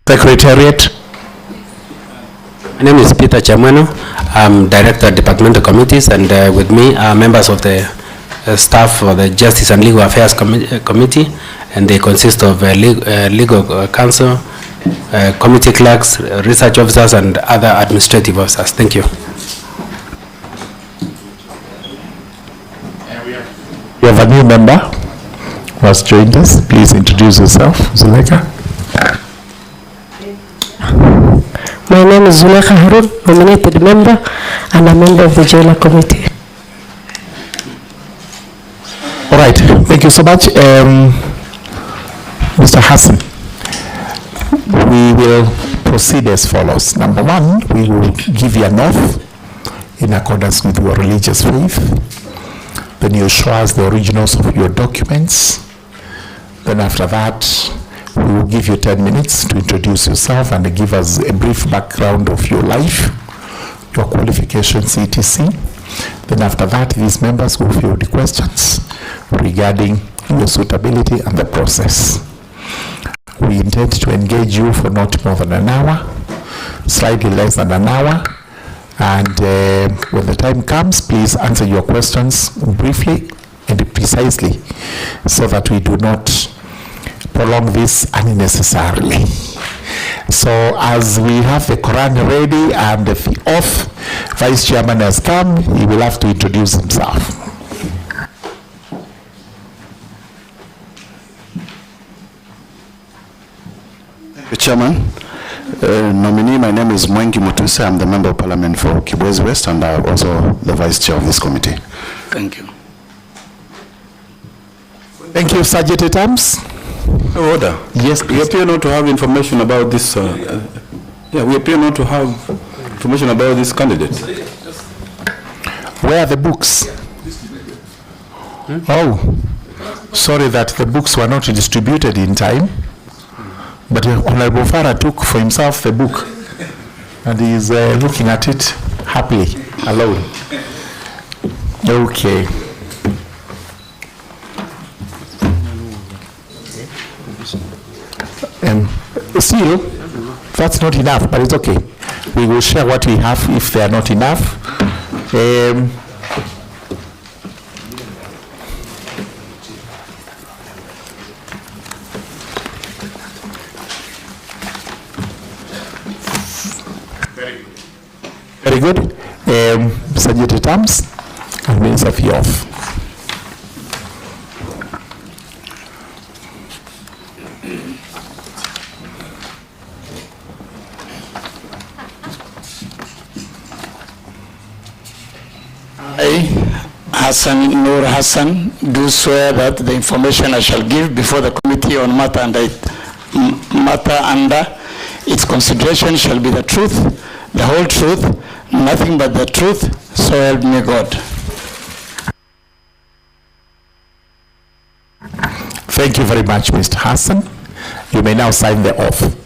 Secretariat. My name is Peter Chamweno. I'm Director of Departmental Committees, and with me are members of the staff for the Justice and Legal Affairs Committee, and they consist of legal counsel, committee clerks, research officers, and other administrative officers. Thank you. We have a new member who has joined us. Please introduce yourself, Zuleika. My name is Zuleika Harun, nominated member, and a member of the JLAC committee. All right, thank you so much. Mr. Hassan, we will proceed as follows. Number one, we will give you an oath in accordance with your religious faith. Then you show us the originals of your documents. Then after that, we will give you 10 minutes to introduce yourself and give us a brief background of your life, your qualifications, etc. Then after that, these members will field the questions regarding your suitability and the process. We intend to engage you for not more than an hour, slightly less than an hour. And when the time comes, please answer your questions briefly and precisely so that we do not prolong this unnecessarily. So as we have the Quran ready and the oath, Vice Chairman has come, he will have to introduce himself. Thank you, Chairman. Nominee, my name is Mwengi Mutuse. I'm the Member of Parliament for Kibwezi West, and I'm also the Vice Chair of this committee. Thank you. Thank you, Sergeant at Arms. Order. Yes, please. We appear not to have information about this. We appear not to have information about this candidate. Where are the books? Oh, sorry that the books were not distributed in time. But Honorable Farah took for himself the book, and he is looking at it happily, alone. Okay. Still, that's not enough, but it's okay. We will share what we have if they are not enough. Very good. Sergeant Terms and Minister of Youth. I, Hassan Nur Hassan, do swear that the information I shall give before the committee on matter under its consideration shall be the truth, the whole truth, nothing but the truth, so help me God. Thank you very much, Mr. Hassan. You may now sign the oath.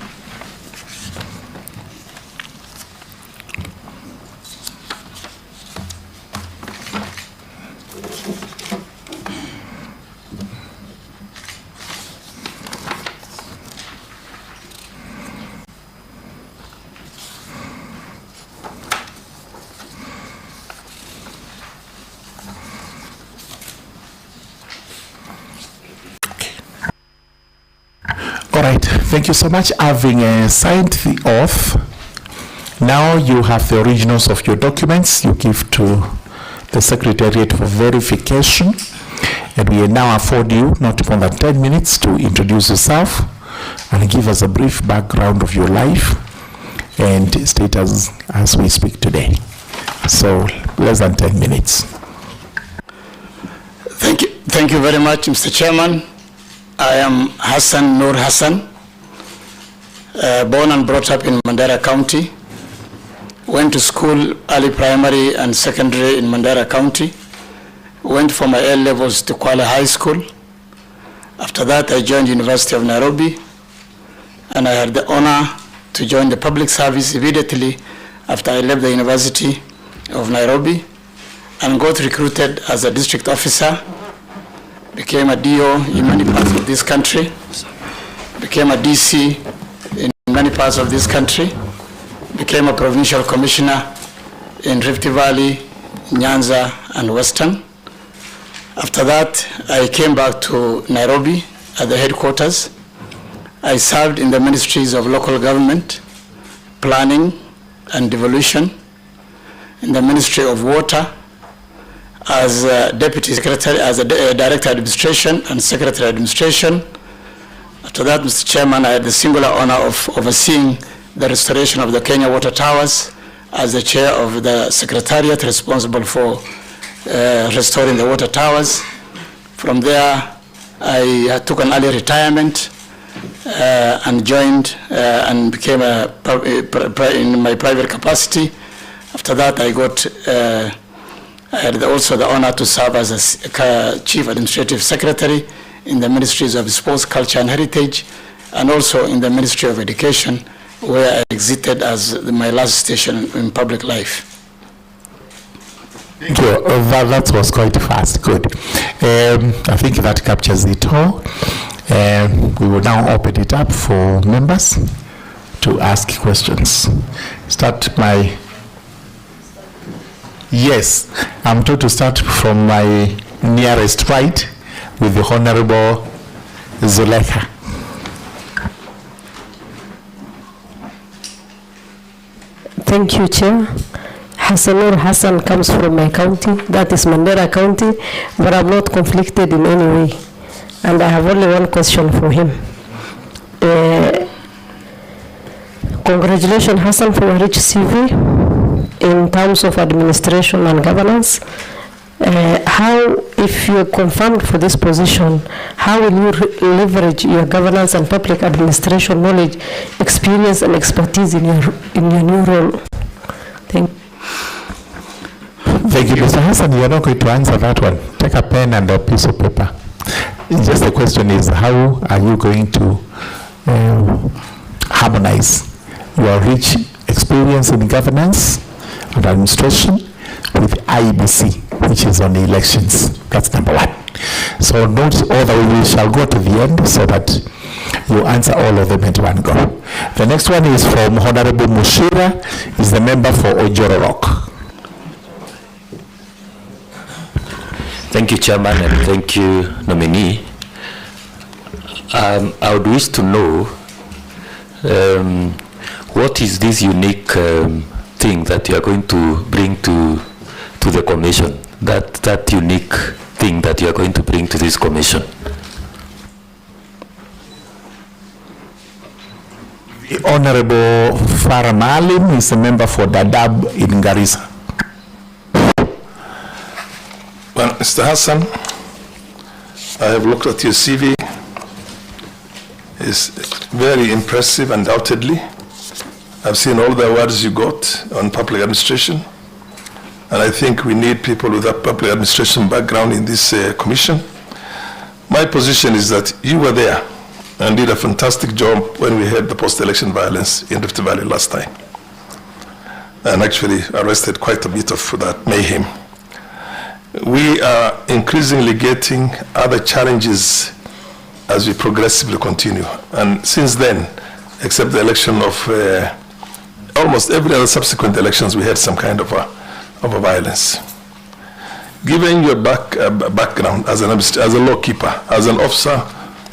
All right, thank you so much. Having signed the oath, now you have the originals of your documents. You give to the Secretariat for verification, and we now afford you not more than 10 minutes to introduce yourself and give us a brief background of your life and status as we speak today. So less than 10 minutes. Thank you very much, Mr. Chairman. I am Hassan Nur Hassan, born and brought up in Mandera County. Went to school, early primary and secondary in Mandera County. Went for my A-levels to Kwale High School. After that, I joined University of Nairobi, and I had the honor to join the public service immediately after I left the University of Nairobi, and got recruited as a district officer. Became a DO in many parts of this country, became a DC in in many parts of this country, became a provincial commissioner in Rift Valley, Nyanza, and Western. After that, I came back to Nairobi at the headquarters. I served in the ministries of local government, planning and devolution, in the Ministry of Water, as Deputy Secretary, as a Director Administration and Secretary Administration. After that, Mr. Chairman, I had the singular honor of overseeing the restoration of the Kenya Water Towers as the Chair of the Secretariat responsible for restoring the water towers. From there, I took an early retirement and joined and became in my private capacity. After that, I had also the honor to serve as a Chief Administrative Secretary in the Ministries of Sports, Culture and Heritage, and also in the Ministry of Education, where I exited as my last station in public life. Thank you. That was quite fast. Good. I think that captures it all. We will now open it up for members to ask questions. Start my... Yes, I'm told to start from my nearest right with the Honorable Zulekha. Thank you, Chair. Hassanur Hassan comes from my county, that is Mandera County, but I'm not conflicted in any way. And I have only one question for him. Congratulations, Hassan, for a rich CV in terms of administration and governance. How, if you're confirmed for this position, how will you leverage your governance and public administration knowledge, experience, and expertise in your new role? Thank you. Thank you, Mr. Hassan. You are not going to answer that one. Take a pen and a piece of paper. Just the question is, how are you going to harmonize your rich experience in governance and administration with IEBC, which is on the elections? That's number one. So note all the way we shall go to the end so that you answer all of them at one go. The next one is from Honorable Mushira, is the member for Ojoro Rock. Thank you, Chairman, and thank you, Nominee. I would wish to know what is this unique thing that you are going to bring to the Commission, that unique thing that you are going to bring to this Commission? The Honorable Farah Maalim is a member for Dadaab in Garissa. Well, Mr. Hassan, I have looked at your CV. It's very impressive, undoubtedly. I've seen all the awards you got on public administration, and I think we need people with a public administration background in this commission. My position is that you were there and did a fantastic job when we had the post-election violence in Rift Valley last time, and actually arrested quite a bit of that mayhem. We are increasingly getting other challenges as we progressively continue. And since then, except the election of almost every other subsequent elections, we had some kind of a violence. Given your background as a lawkeeper, as an officer,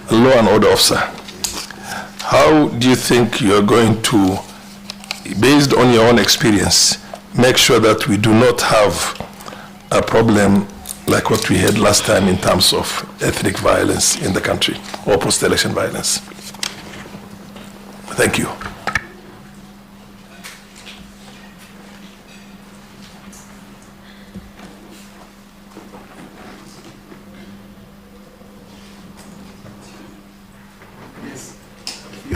a law and order officer, how do you think you're going to, based on your own experience, make sure that we do not have a problem like what we had last time in terms of ethnic violence in the country or post-election violence? Thank you.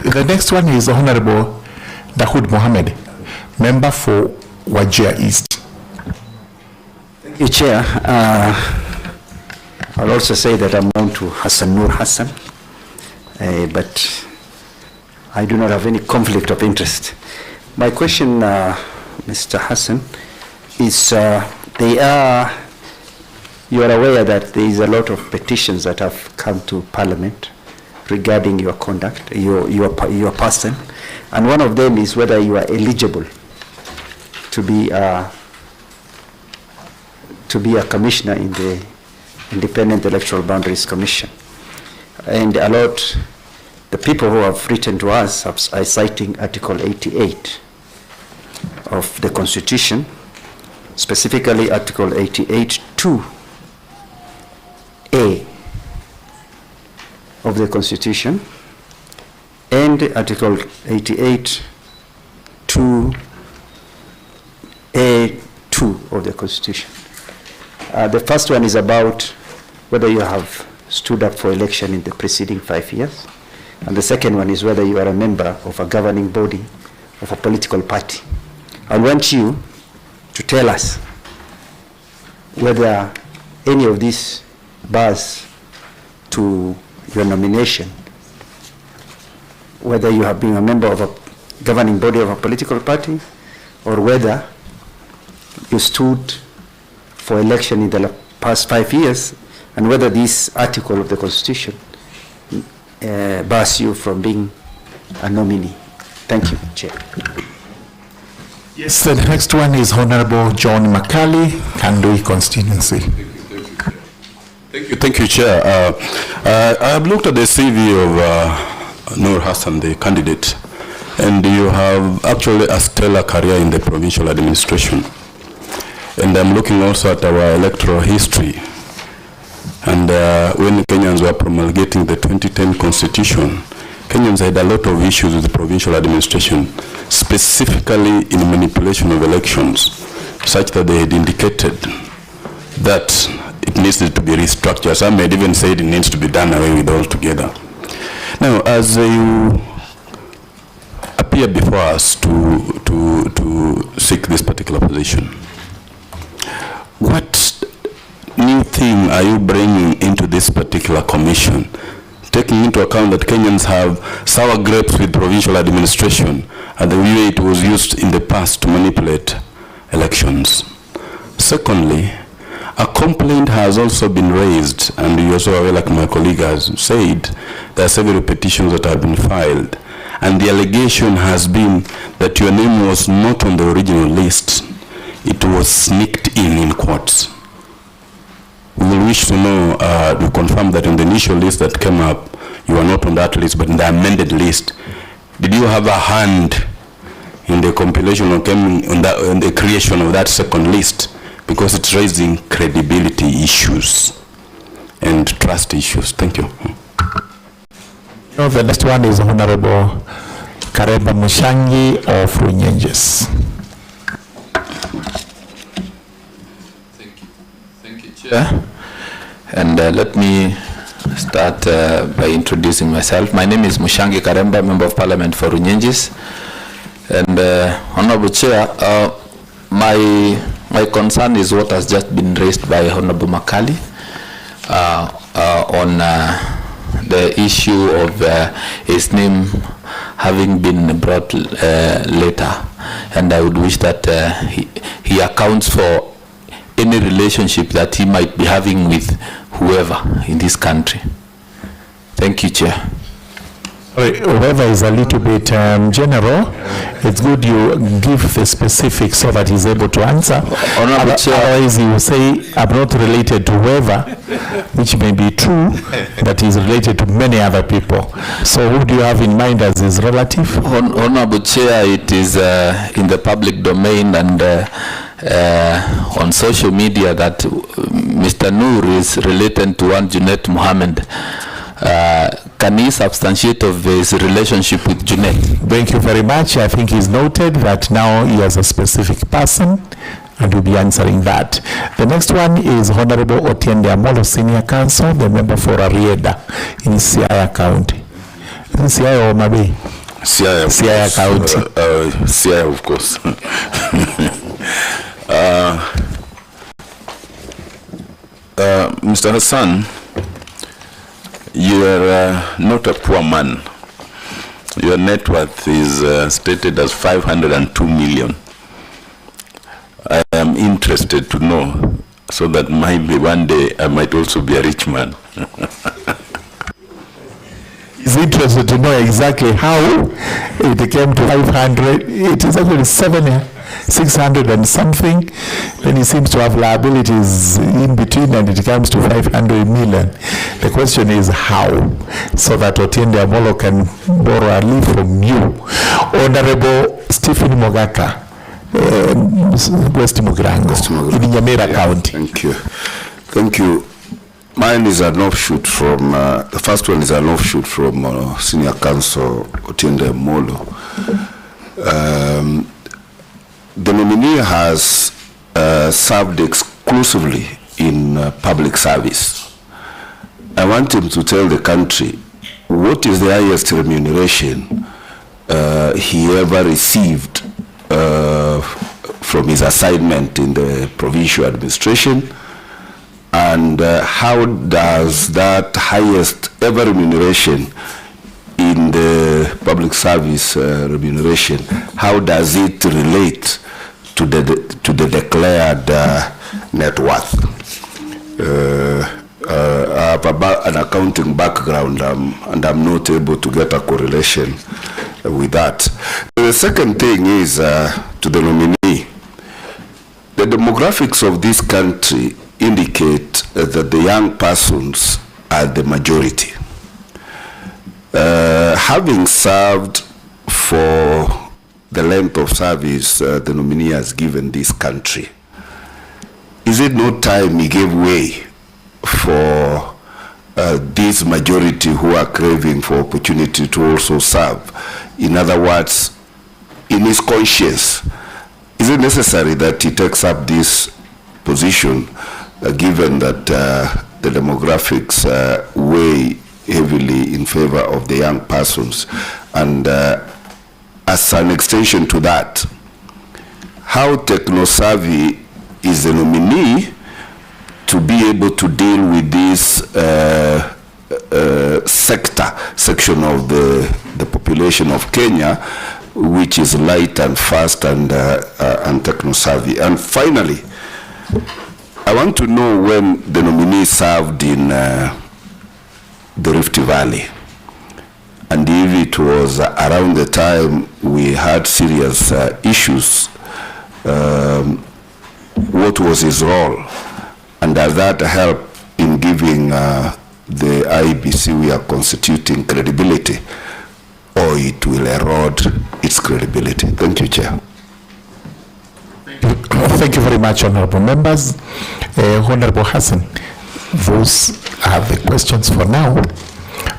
The next one is Honorable Dahoud Mohammed, member for Wajir East. Thank you, Chair. I'll also say that I'm known to Hassanur Hassan, but I do not have any conflict of interest. My question, Mr. Hassan, is you are aware that there is a lot of petitions that have come to Parliament regarding your conduct, your person, And one of them is whether you are eligible to be a commissioner in the Independent Electoral Boundaries Commission. And a lot, the people who have written to us are citing Article 88 of the Constitution, specifically Article 88(2)(a) of the Constitution, and Article 88(2)(a)(2) of the Constitution. The first one is about whether you have stood up for election in the preceding 5 years, and the second one is whether you are a member of a governing body of a political party. I want you to tell us whether any of these bars to your nomination, whether you have been a member of a governing body of a political party, or whether you stood for election in the past 5 years, and whether this article of the Constitution bars you from being a nominee. Thank you, Chair. Yes, the next one is Honorable John Makali, Kandui constituency. Thank you, Chair. I have looked at the CV of Nur Hassan, the candidate, and you have actually a stellar career in the provincial administration. And I'm looking also at our electoral history. And when Kenyans were promulgating the 2010 Constitution, Kenyans had a lot of issues with the provincial administration, specifically in manipulation of elections, such that they had indicated that it needs to be restructured. Some had even said it needs to be done away with altogether. Now, as you appear before us to seek this particular position, what new thing are you bringing into this particular commission, taking into account that Kenyans have sour grapes with provincial administration and the way it was used in the past to manipulate elections? Secondly, a complaint has also been raised, and you also aware, like my colleague has said, there are several petitions that have been filed, and the allegation has been that your name was not on the original list. It was sneaked in courts. We will wish to know, to confirm that in the initial list that came up, you are not on that list, but in the amended list, did you have a hand in the compilation or came on the creation of that second list? Because it's raising credibility issues and trust issues. Thank you. The next one is Honorable Kareba Mushangi of Runyenjes. Thank you, Chair. And let me start by introducing myself. My name is Mushangi Karemba, Member of Parliament for Runyenjes. And Honorable Chair, my concern is what has just been raised by Honorable Makali on the issue of his name having been brought later. And I would wish that he accounts for any relationship that he might be having with whoever in this country. Thank you, Chair. Whoever is a little bit general, it's good you give the specifics so that he's able to answer. Otherwise he will say, I'm not related to whoever, which may be true, but he's related to many other people. So who do you have in mind as his relative? Honorable Chair, it is in the public domain and on social media that Mr. Noor is related to one Junet Mohammed. Can he substantiate of his relationship with Junet? Thank you very much. I think he's noted that now he has a specific person and will be answering that. The next one is Honorable Otiende Amolo, Senior Counsel, the member for Arieda in Siaya County. Siaya or Mabe? Siaya County. Siaya, of course. Mr. Hassan, you are not a poor man. Your net worth is stated as 502 million. I am interested to know so that maybe one day I might also be a rich man. is interested to know exactly how it came to 500. It is actually 600 and something. Then he seems to have liabilities in between, and it comes to 500 million. The question is how, so that Otiende Amolo can borrow a leaf from you. Honorable Stephen Mogaka, West Mugirango, in Nyamira County. Thank you. Thank you. Mine is an offshoot from, the first one is an offshoot from Senior Counsel Otiende Amolo. The nominee has served exclusively in public service. I want him to tell the country what is the highest remuneration he ever received from his assignment in the provincial administration, and how does that highest ever remuneration in the public service remuneration, how does it relate to the declared net worth? I have an accounting background, and I'm not able to get a correlation with that. The second thing is to the nominee. The demographics of this country indicate that the young persons are the majority. Having served for the length of service the nominee has given this country, is it not time he gave way for this majority who are craving for opportunity to also serve? In other words, in his conscience, is it necessary that he takes up this position given that the demographics weigh heavily in favor of the young persons? And as an extension to that, how techno-savvy is the nominee to be able to deal with this section of the population of Kenya, which is light and fast and techno-savvy? And finally, I want to know when the nominee served in the Rift Valley, and if it was around the time we had serious issues, what was his role? And does that help in giving the IEBC we are constituting credibility, or it will erode its credibility? Thank you, Chair. Thank you very much, honorable members. Honorable Hassan, those are the questions for now.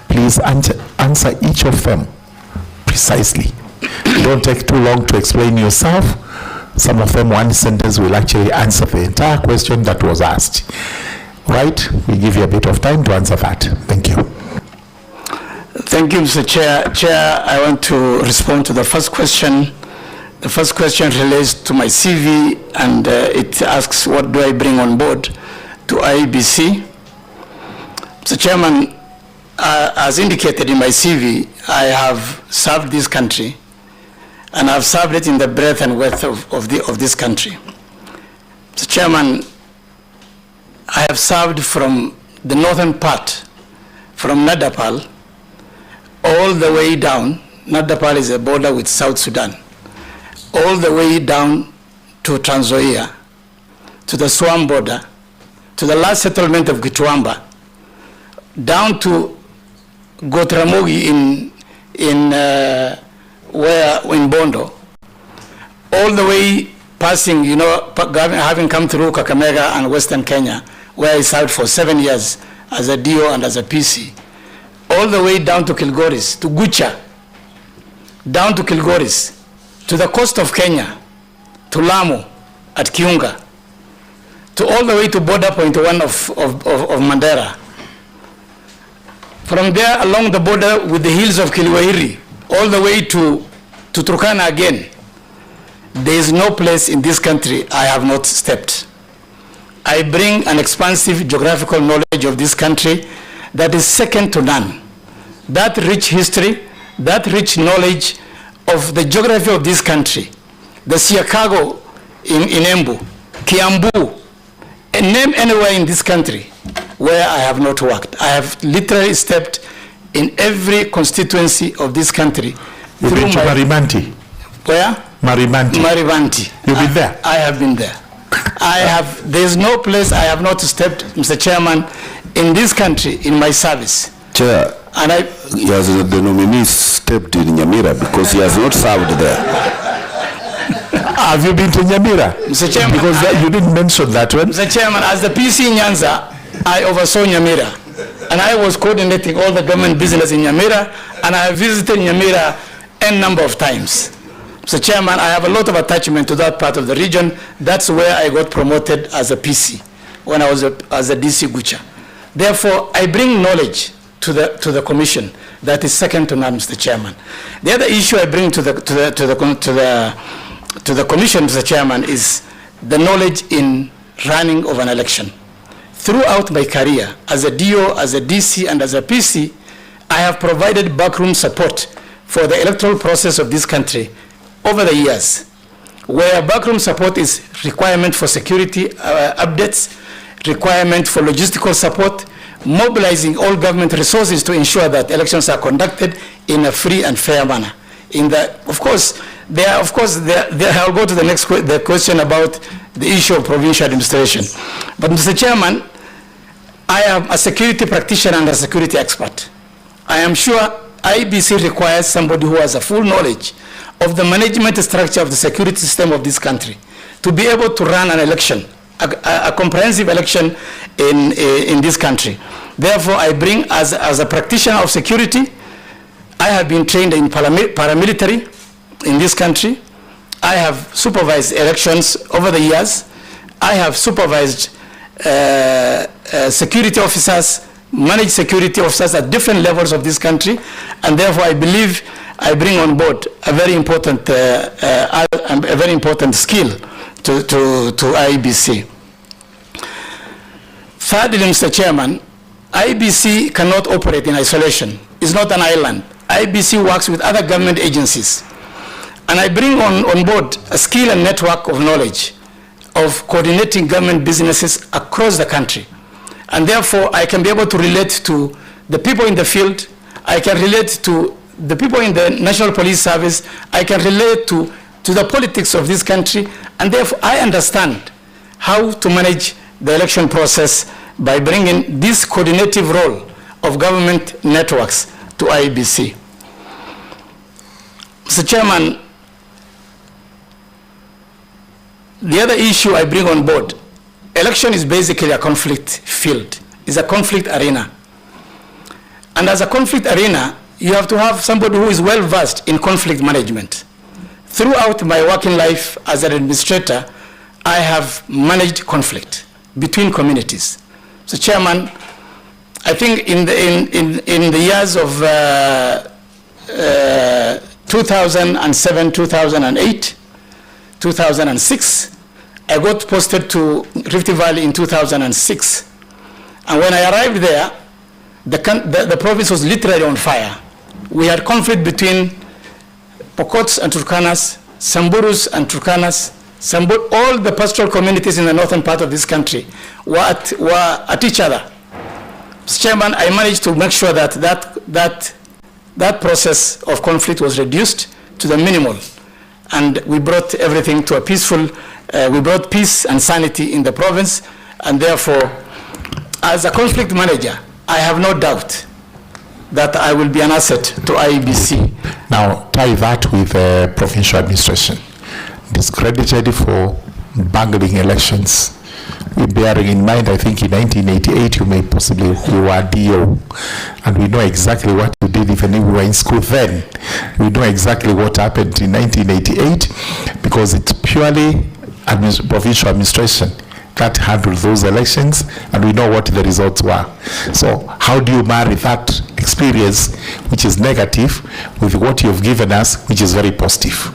Please answer each of them precisely. Don't take too long to explain yourself. Some of them, one sentence will actually answer the entire question that was asked. Right? We give you a bit of time to answer that. Thank you. Thank you, Mr. Chair. Chair, I want to respond to the first question. The first question relates to my CV, and it asks, what do I bring on board to IEBC? Mr. Chairman, as indicated in my CV, I have served this country, and I've served it in the breadth and width of this country. Mr. Chairman, I have served from the northern part, from Nadapal, all the way down. Nadapal is a border with South Sudan. All the way down to Trans Nzoia, to the Swam border, to the last settlement of Gituamba, down to Gotramogi in Bondo, all the way passing, having come through Kakamega and Western Kenya, where I served for 7 years as a DO and as a PC, all the way down to Kilgoris, to Gucha, down to Kilgoris, to the coast of Kenya, to Lamu at Kiunga, to all the way to border point 1 of Mandera. From there along the border with the hills of Kilwahiri, all the way to Turkana again. There is no place in this country I have not stepped. I bring an expansive geographical knowledge of this country that is second to none. That rich history, that rich knowledge of the geography of this country, the Siakago in Embu, Kiambu, and name anywhere in this country where I have not worked. I have literally stepped in every constituency of this country. You've been to Marimanti? Where? Marimanti. Marimanti. You've been there? I have been there. There's no place I have not stepped, Mr. Chairman, in this country, in my service. Chair, and the nominee stepped in Nyamira because he has not served there. Have you been to Nyamira? Mr. Chairman, because you didn't mention that one. Mr. Chairman, as the PC in Nyanza, I oversaw Nyamira, and I was coordinating all the government business in Nyamira, and I visited Nyamira n number of times. Mr. Chairman, I have a lot of attachment to that part of the region. That's where I got promoted as a PC when I was as a DC Gucha. Therefore, I bring knowledge to the commission that is second to none, Mr. Chairman. The other issue I bring to the commission, Mr. Chairman, is the knowledge in running of an election. Throughout my career as a DO, as a DC, and as a PC, I have provided backroom support for the electoral process of this country over the years, where backroom support is requirement for security updates, requirement for logistical support, mobilizing all government resources to ensure that elections are conducted in a free and fair manner. I'll go to the next the question about the issue of provincial administration. But Mr. Chairman, I am a security practitioner and a security expert. I am sure IEBC requires somebody who has a full knowledge of the management structure of the security system of this country to be able to run an election, a comprehensive election in this country. Therefore, I bring as a practitioner of security, I have been trained in paramilitary in this country. I have supervised elections over the years. I have supervised security officers, managed security officers at different levels of this country, and therefore I believe I bring on board a very important skill to IEBC. Thirdly, Mr. Chairman, IEBC cannot operate in isolation. It's not an island. IEBC works with other government agencies. And I bring on board a skill and network of knowledge of coordinating government businesses across the country. And therefore, I can be able to relate to the people in the field. I can relate to the people in the National Police Service. I can relate to the politics of this country. And therefore, I understand how to manage the election process by bringing this coordinative role of government networks to IEBC. Mr. Chairman, the other issue I bring on board, election is basically a conflict field. It's a conflict arena. And as a conflict arena, you have to have somebody who is well versed in conflict management. Throughout my working life as an administrator, I have managed conflict between communities. So, Chairman, I think in the years of 2007, 2008, 2006, I got posted to Rift Valley in 2006. And when I arrived there, the province was literally on fire. We had conflict between Pokots and Turkanas, Samburus and Turkanas. All the pastoral communities in the northern part of this country were at each other. Mr. Chairman, I managed to make sure that that process of conflict was reduced to the minimal. And we brought everything to a peaceful, we brought peace and sanity in the province. And therefore, as a conflict manager, I have no doubt that I will be an asset to IEBC. Now, tie that with provincial administration. Discredited for bungling elections. Bearing in mind, I think in 1988 you were DO, and we know exactly what you did even if we were in school then. We know exactly what happened in 1988 because it's purely provincial administration that handled those elections, and we know what the results were. So how do you marry that experience, which is negative, with what you've given us, which is very positive?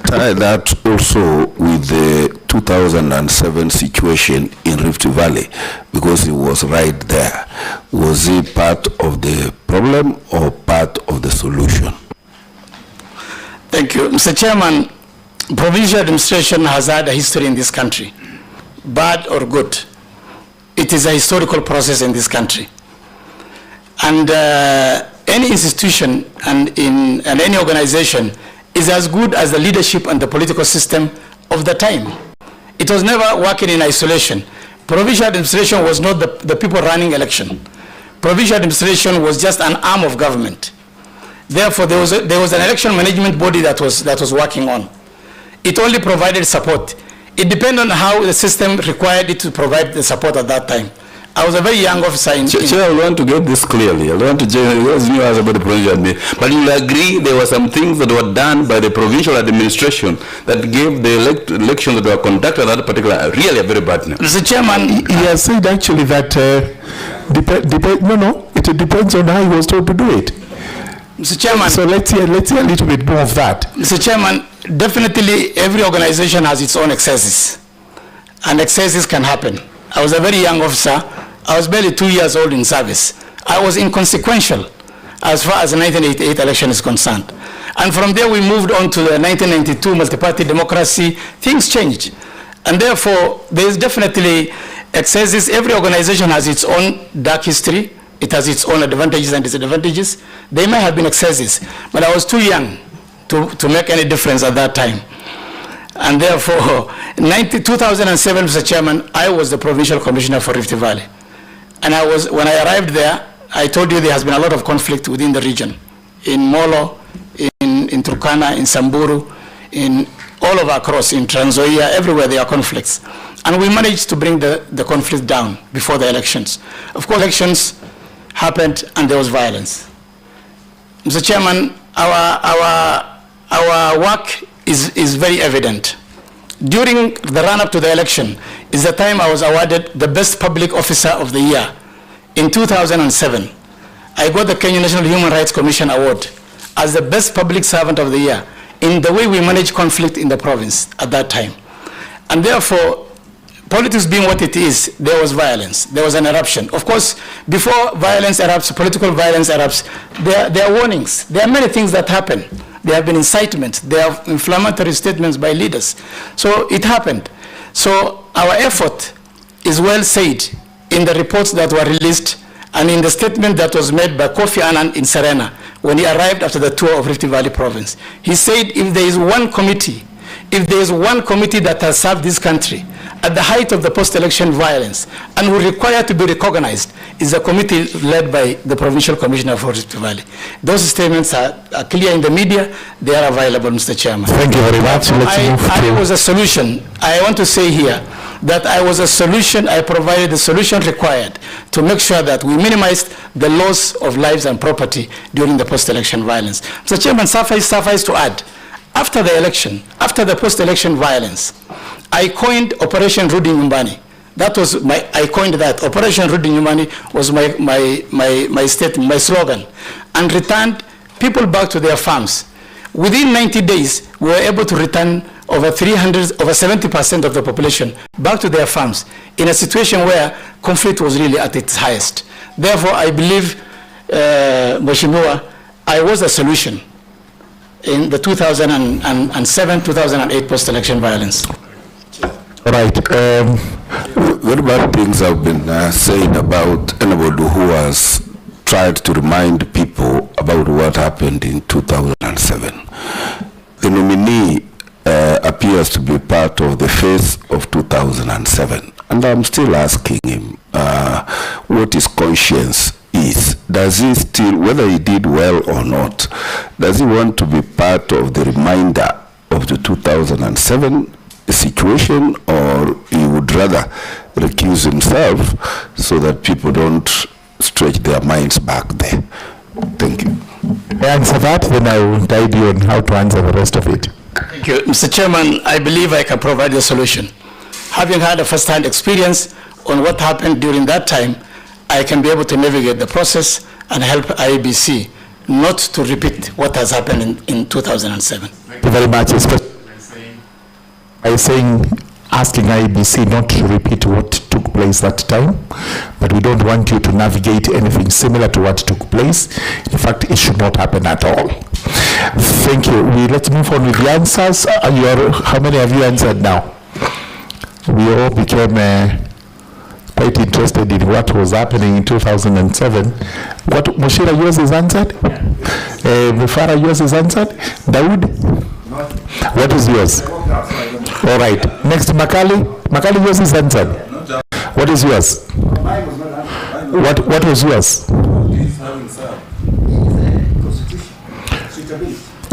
Tie that also with the 2007 situation in Rift Valley, because he was right there. Was he part of the problem or part of the solution? Thank you. Mr. Chairman, provincial administration has had a history in this country, bad or good. It is a historical process in this country. And any institution and any organization is as good as the leadership and the political system of the time. It was never working in isolation. Provincial administration was not the people running election. Provincial administration was just an arm of government. Therefore, there was an election management body that was working on. It only provided support. It depended on how the system required it to provide the support at that time. I was a very young officer in... Chair, I want to get this clearly. I want to ask you about the provincial administration. But you will agree there were some things that were done by the provincial administration that gave the elections that were conducted at that particular really a very bad name. Mr. Chairman, He has said actually that it depends on how he was told to do it. Mr. Chairman, So let's hear a little bit more of that. Mr. Chairman, definitely every organization has its own excesses, and excesses can happen. I was a very young officer. I was barely 2 years old in service. I was inconsequential as far as the 1988 election is concerned. And from there we moved on to the 1992 multi-party democracy. Things changed. And therefore, there is definitely excesses. Every organization has its own dark history. It has its own advantages and disadvantages. There may have been excesses, but I was too young to make any difference at that time. And therefore, in 2007, Mr. Chairman, I was the Provincial Commissioner for Rift Valley. And when I arrived there, I told you there has been a lot of conflict within the region. In Molo, in Turkana, in Samburu, in all over across, in Trans Nzoia, everywhere there are conflicts. And we managed to bring the conflict down before the elections. Of course, elections happened and there was violence. Mr. Chairman, our work is very evident. During the run-up to the election is the time I was awarded the Best Public Officer of the Year. In 2007, I got the Kenya National Human Rights Commission Award as the Best Public Servant of the Year in the way we managed conflict in the province at that time. And therefore, politics being what it is, there was violence, there was an eruption. Of course, before violence erupts, political violence erupts, there are warnings. There are many things that happen. There have been incitement. There are inflammatory statements by leaders. So it happened. So our effort is well said in the reports that were released and in the statement that was made by Kofi Annan in Serena when he arrived after the tour of Rift Valley province. He said if there is one committee that has served this country at the height of the post-election violence and will require to be recognized is a committee led by the Provincial Commissioner for Rift Valley. Those statements are clear in the media. They are available, Mr. Chairman. Thank you very much. I was a solution. I want to say here that I was a solution. I provided the solution required to make sure that we minimized the loss of lives and property during the post-election violence. Mr. Chairman, suffice to add, after the election, after the post-election violence, I coined Operation Rudi Nyumbani. That was I coined that. Operation Rudi Nyumbani was my statement, my slogan, and returned people back to their farms. Within 90 days, we were able to return over 70% of the population back to their farms in a situation where conflict was really at its highest. Therefore, I believe, Mheshimiwa, I was a solution in the 2007-2008 post-election violence. All right. Very bad things have been said about anybody who has tried to remind people about what happened in 2007. The nominee appears to be part of the face of 2007. And I'm still asking him what his conscience is. Does he still, whether he did well or not, does he want to be part of the reminder of the 2007 situation, or he would rather recuse himself so that people don't stretch their minds back there? Thank you. Answer that, then I will guide you on how to answer the rest of it. Thank you. Mr. Chairman, I believe I can provide a solution. Having had a first-hand experience on what happened during that time, I can be able to navigate the process and help IEBC not to repeat what has happened in 2007. Thank you very much. Asking IEBC not to repeat what took place that time, but we don't want you to navigate anything similar to what took place. In fact, it should not happen at all. Thank you. Let's move on with the answers. How many have you answered now? We all became quite interested in what was happening in 2007. What, Mushira, yours is answered? Mufara, yours is answered? Dawood? What is yours? All right. Next, Makali. Makali, yours is answered. What is yours? What was yours?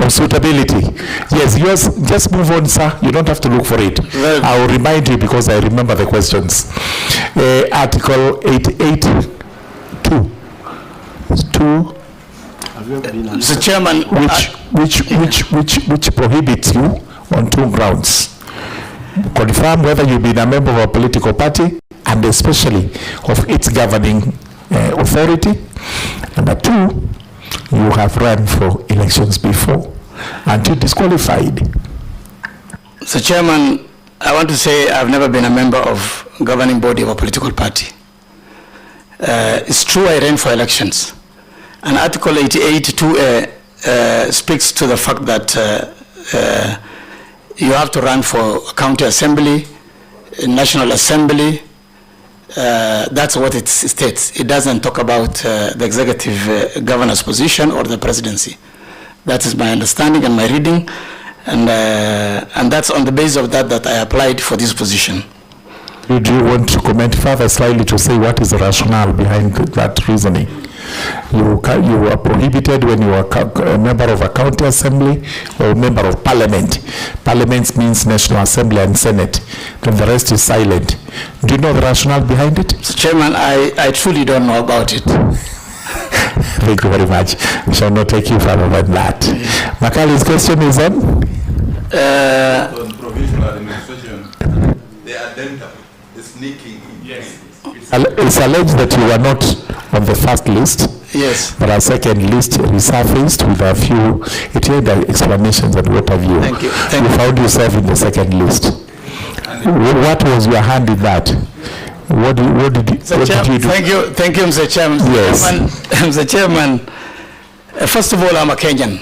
Oh, suitability. Yes, yours, just move on, sir. You don't have to look for it. Well, I will remind you because I remember the questions. Article 882. Mr. Chairman, Which prohibits you on 2 grounds. Confirm whether you've been a member of a political party and especially of its governing authority. Number 2, you have run for elections before and you disqualified. Mr. Chairman, I want to say I've never been a member of governing body of a political party. It's true I ran for elections. And Article 88(2) speaks to the fact that you have to run for a county assembly, a national assembly. That's what it states. It doesn't talk about the executive governor's position or the presidency. That is my understanding and my reading, and that's on the basis of that I applied for this position. Do you want to comment further slightly to say what is the rationale behind that reasoning? You were prohibited when you were a member of a county assembly or a member of parliament. Parliament means National Assembly and Senate. Then the rest is silent. Do you know the rationale behind it? Mr. Chairman, I truly don't know about it. Thank you very much. We shall not take you further than that. Makali's question is on? On provincial administration, the addendum, the sneaking in. Yes. It's alleged that you were not on the first list. Yes. But our second list resurfaced with a few explanations and what have you. Thank you. You found yourself in the second list. What was your hand in that? What did you do? Thank you, Mr. Chairman. Yes. Mr. Chairman, first of all, I'm a Kenyan.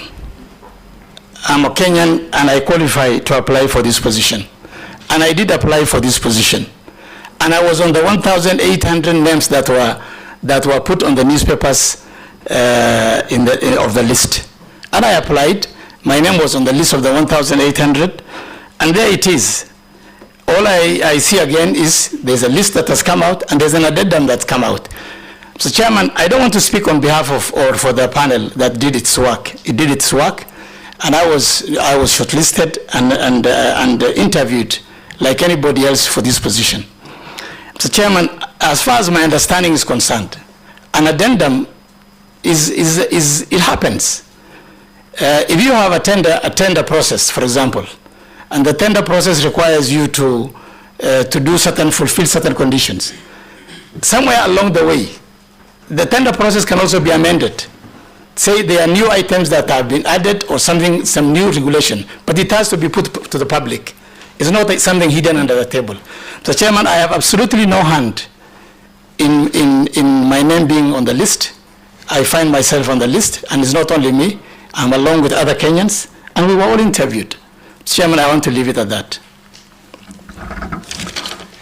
I'm a Kenyan and I qualify to apply for this position. And I did apply for this position. And I was on the 1,800 names that were put on the newspapers of the list. And I applied. My name was on the list of the 1,800. And there it is. All I see again is there's a list that has come out and there's an addendum that's come out. Mr. Chairman, I don't want to speak on behalf of or for the panel that did its work. It did its work, and I was shortlisted and interviewed like anybody else for this position. Mr. Chairman, as far as my understanding is concerned, an addendum it happens. If you have a tender process, for example, and the tender process requires you to fulfill certain conditions. Somewhere along the way, the tender process can also be amended. Say there are new items that have been added or some new regulation, but it has to be put to the public. It's not like something hidden under the table. So, Chairman, I have absolutely no hand in my name being on the list. I find myself on the list, and it's not only me. I'm along with other Kenyans, and we were all interviewed. Chairman, I want to leave it at that.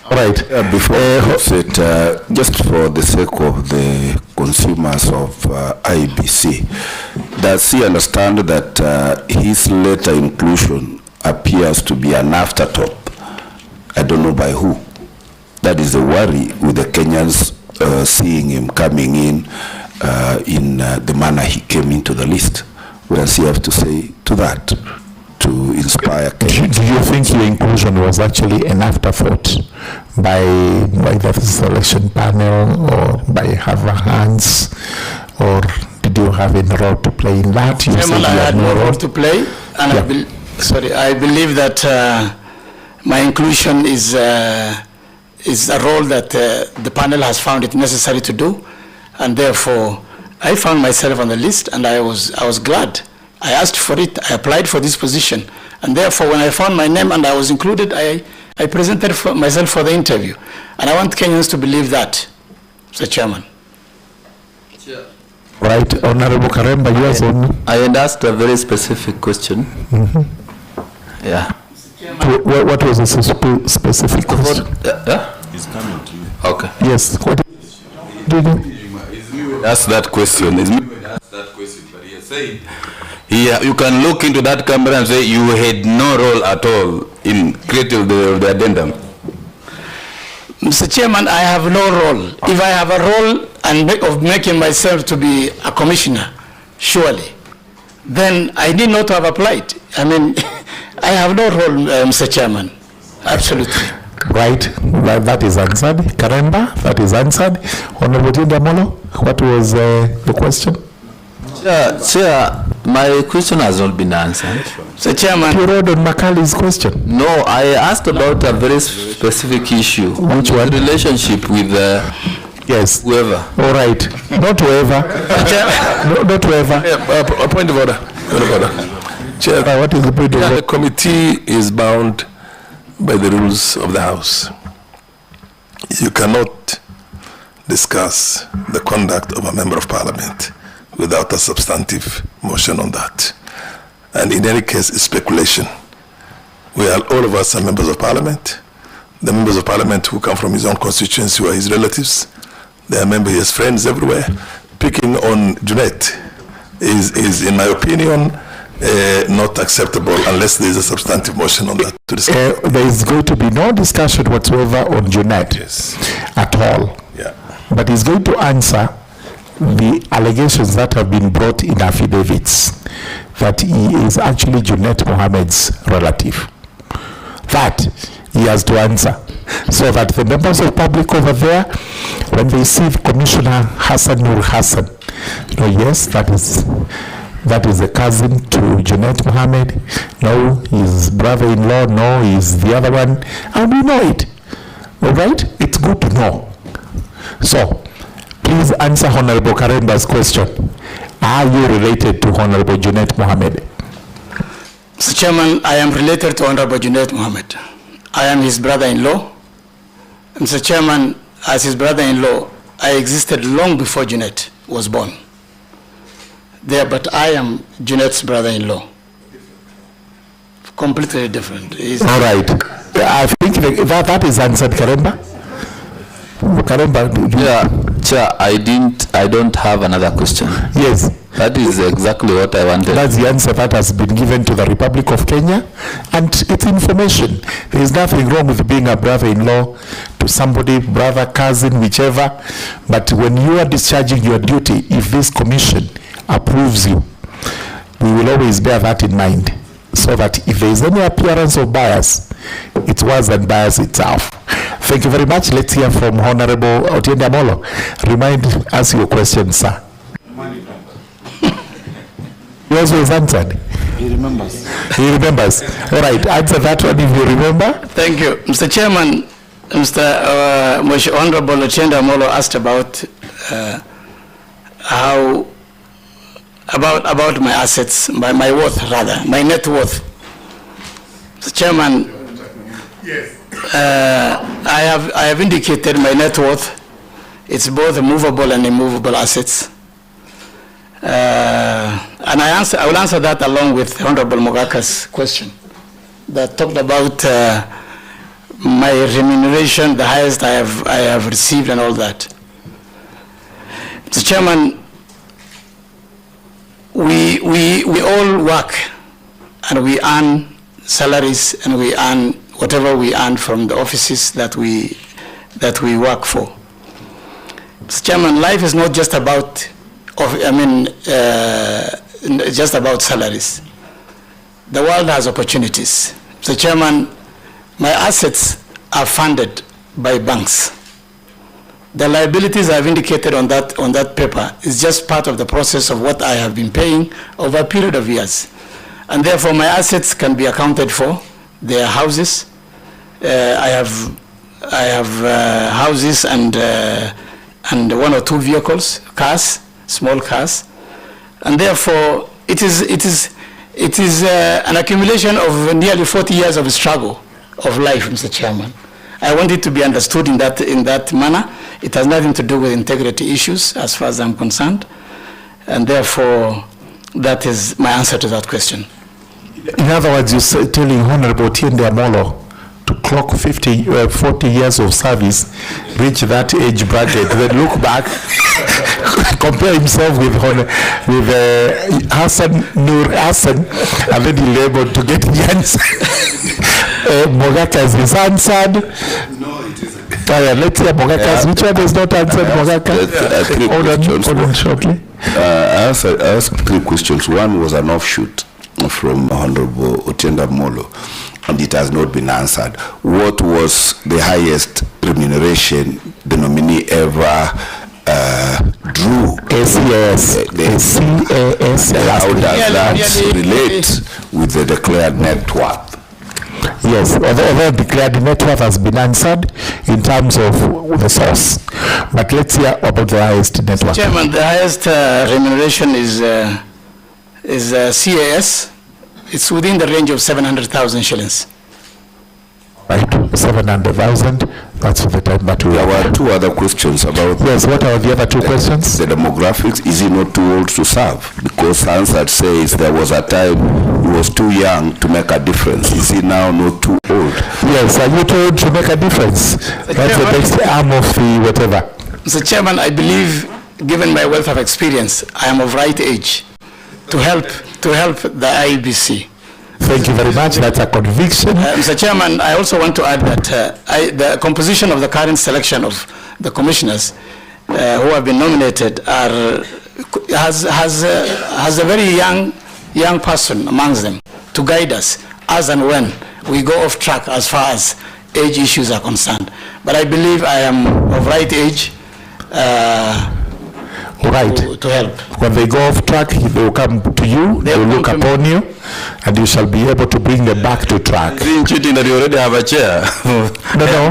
All right. Before just for the sake of the consumers of IEBC, does he understand that his later inclusion appears to be an afterthought? I don't know by who. That is the worry with the Kenyans seeing him coming in the manner he came into the list. What does he have to say to that? To inspire Kenyans. Do you think your inclusion was actually an afterthought by the selection panel or by other hands, or did you have any role to play in that? Chairman, I had no role to play, and I believe that my inclusion is a role that the panel has found it necessary to do, and therefore I found myself on the list, and I was glad. I asked for it, I applied for this position, and therefore when I found my name and I was included, I presented myself for the interview. And I want Kenyans to believe that, Mr. Chairman. Right, Honorable Karemba, yours on. I had asked a very specific question. Mm-hmm. Yeah. What was the specific question? He's coming to you. Okay. Yes. What do you know? Ask that question. It's me who asked that question, but he has said, you can look into that camera and say you had no role at all in creating the addendum. Mr. Chairman, I have no role. If I have a role of making myself to be a commissioner, surely, then I need not to have applied. I mean, I have no role, Mr. Chairman. Absolutely. Right. That is answered. Karemba, that is answered. Honorable Tindamolo, what was the question? Chair, my question has not been answered. Mr. Chairman. You wrote on Macali's question. No, I asked about a very specific issue. Which one? Relationship with yes. whoever. All right. Not whoever. No, not whoever. A point of order. Point of order. Chair, what is the point of order? the committee is bound by the rules of the House. You cannot discuss the conduct of a member of Parliament without a substantive motion on that. And in any case, it's speculation. All of us are members of Parliament. The members of Parliament who come from his own constituency who are his relatives, they are members, he has friends everywhere. Picking on Junet is in my opinion, not acceptable unless there is a substantive motion on that to discuss. There is going to be no discussion whatsoever on Junet at all. Yeah. But he's going to answer the allegations that have been brought in affidavits that he is actually Junet Mohammed's relative. That he has to answer, so that the members of public over there, when they see Commissioner Hassan Nur Hassan, yes, that is a cousin to Junet Mohammed. No, his brother-in-law. No, he's the other one, and we know it. All right, it's good to know. So, please answer Honorable Karemba's question. Are you related to Honorable Junet Mohammed? Mr. Chairman, I am related to Honorable Junet Mohammed. I am his brother-in-law. Mr. Chairman, as his brother-in-law, I existed long before Junet was born. But I am Junet's brother-in-law. Completely different. All right. I think that is answered, Karemba. Chair, I don't have another question. Yes. That is exactly what I wanted. That's the answer that has been given to the Republic of Kenya, and it's information. There is nothing wrong with being a brother-in-law to somebody, brother, cousin, whichever. But when you are discharging your duty, if this commission approves you, we will always bear that in mind, so that if there is any appearance of bias, it's worse than bias itself. Thank you very much. Let's hear from Honorable Otiende Amolo. Remind us your question, sir. Yours was answered. He remembers. He remembers. All right, answer that one if you remember. Thank you. Mr. Chairman, Mr. Honorable Otiende Amolo asked about about my assets, my worth rather, my net worth. Mr. Chairman, yes. I have indicated my net worth. It's both movable and immovable assets. And I will answer that along with Honorable Mogaka's question that talked about my remuneration, the highest I have received and all that. Mr. Chairman, we all work and we earn salaries and we earn whatever we earn from the offices that we work for. Mr. Chairman, life is not just about just about salaries. The world has opportunities. Mr. Chairman, my assets are funded by banks. The liabilities I've indicated on that paper is just part of the process of what I have been paying over a period of years. And therefore my assets can be accounted for. They are houses. I have houses and one or two vehicles, cars, small cars. And therefore it is an accumulation of nearly 40 years of struggle of life, Mr. Chairman. I want it to be understood in that manner. It has nothing to do with integrity issues as far as I'm concerned. And therefore, that is my answer to that question. In other words, you're telling Honorable Otiende Amolo to clock 40 years of service, reach that age bracket, then look back, compare himself with Hassan Nur Hassan, and then he'll be able to get the answer. Mogaka is his answered. No, it isn't. Let's hear Mogaka's. Which one is not answered, Mogaka? Hold on shortly. I asked 3 questions. One was an offshoot from Honorable Otienda Molo, and it has not been answered. What was the highest remuneration the nominee ever drew? CAS. How does that relate with the declared net worth? Yes, although declared net worth has been answered in terms of the source. But let's hear about the highest net worth. Chairman, the highest remuneration is CAS. It's within the range of 700,000 shillings. Right, 700,000. That's for the time that we There were 2 other questions about. Yes, what are the other 2 questions? The demographics. Is he not too old to serve? Because answered says there was a time he was too young to make a difference. Is he now not too old? Yes, are you told to make a difference? That's the next arm of the whatever. Mr. Chairman, I believe, given my wealth of experience, I am of right age to help the IEBC. Thank you very much. That's a conviction. Mr. Chairman, I also want to add that the composition of the current selection of the commissioners who have been nominated has a very young person amongst them to guide us as and when we go off track as far as age issues are concerned. But I believe I am of right age to help. When they go off track, they will come to you, they will look upon you, and you shall be able to bring them back to track. Isn't cheating that you already have a chair? No.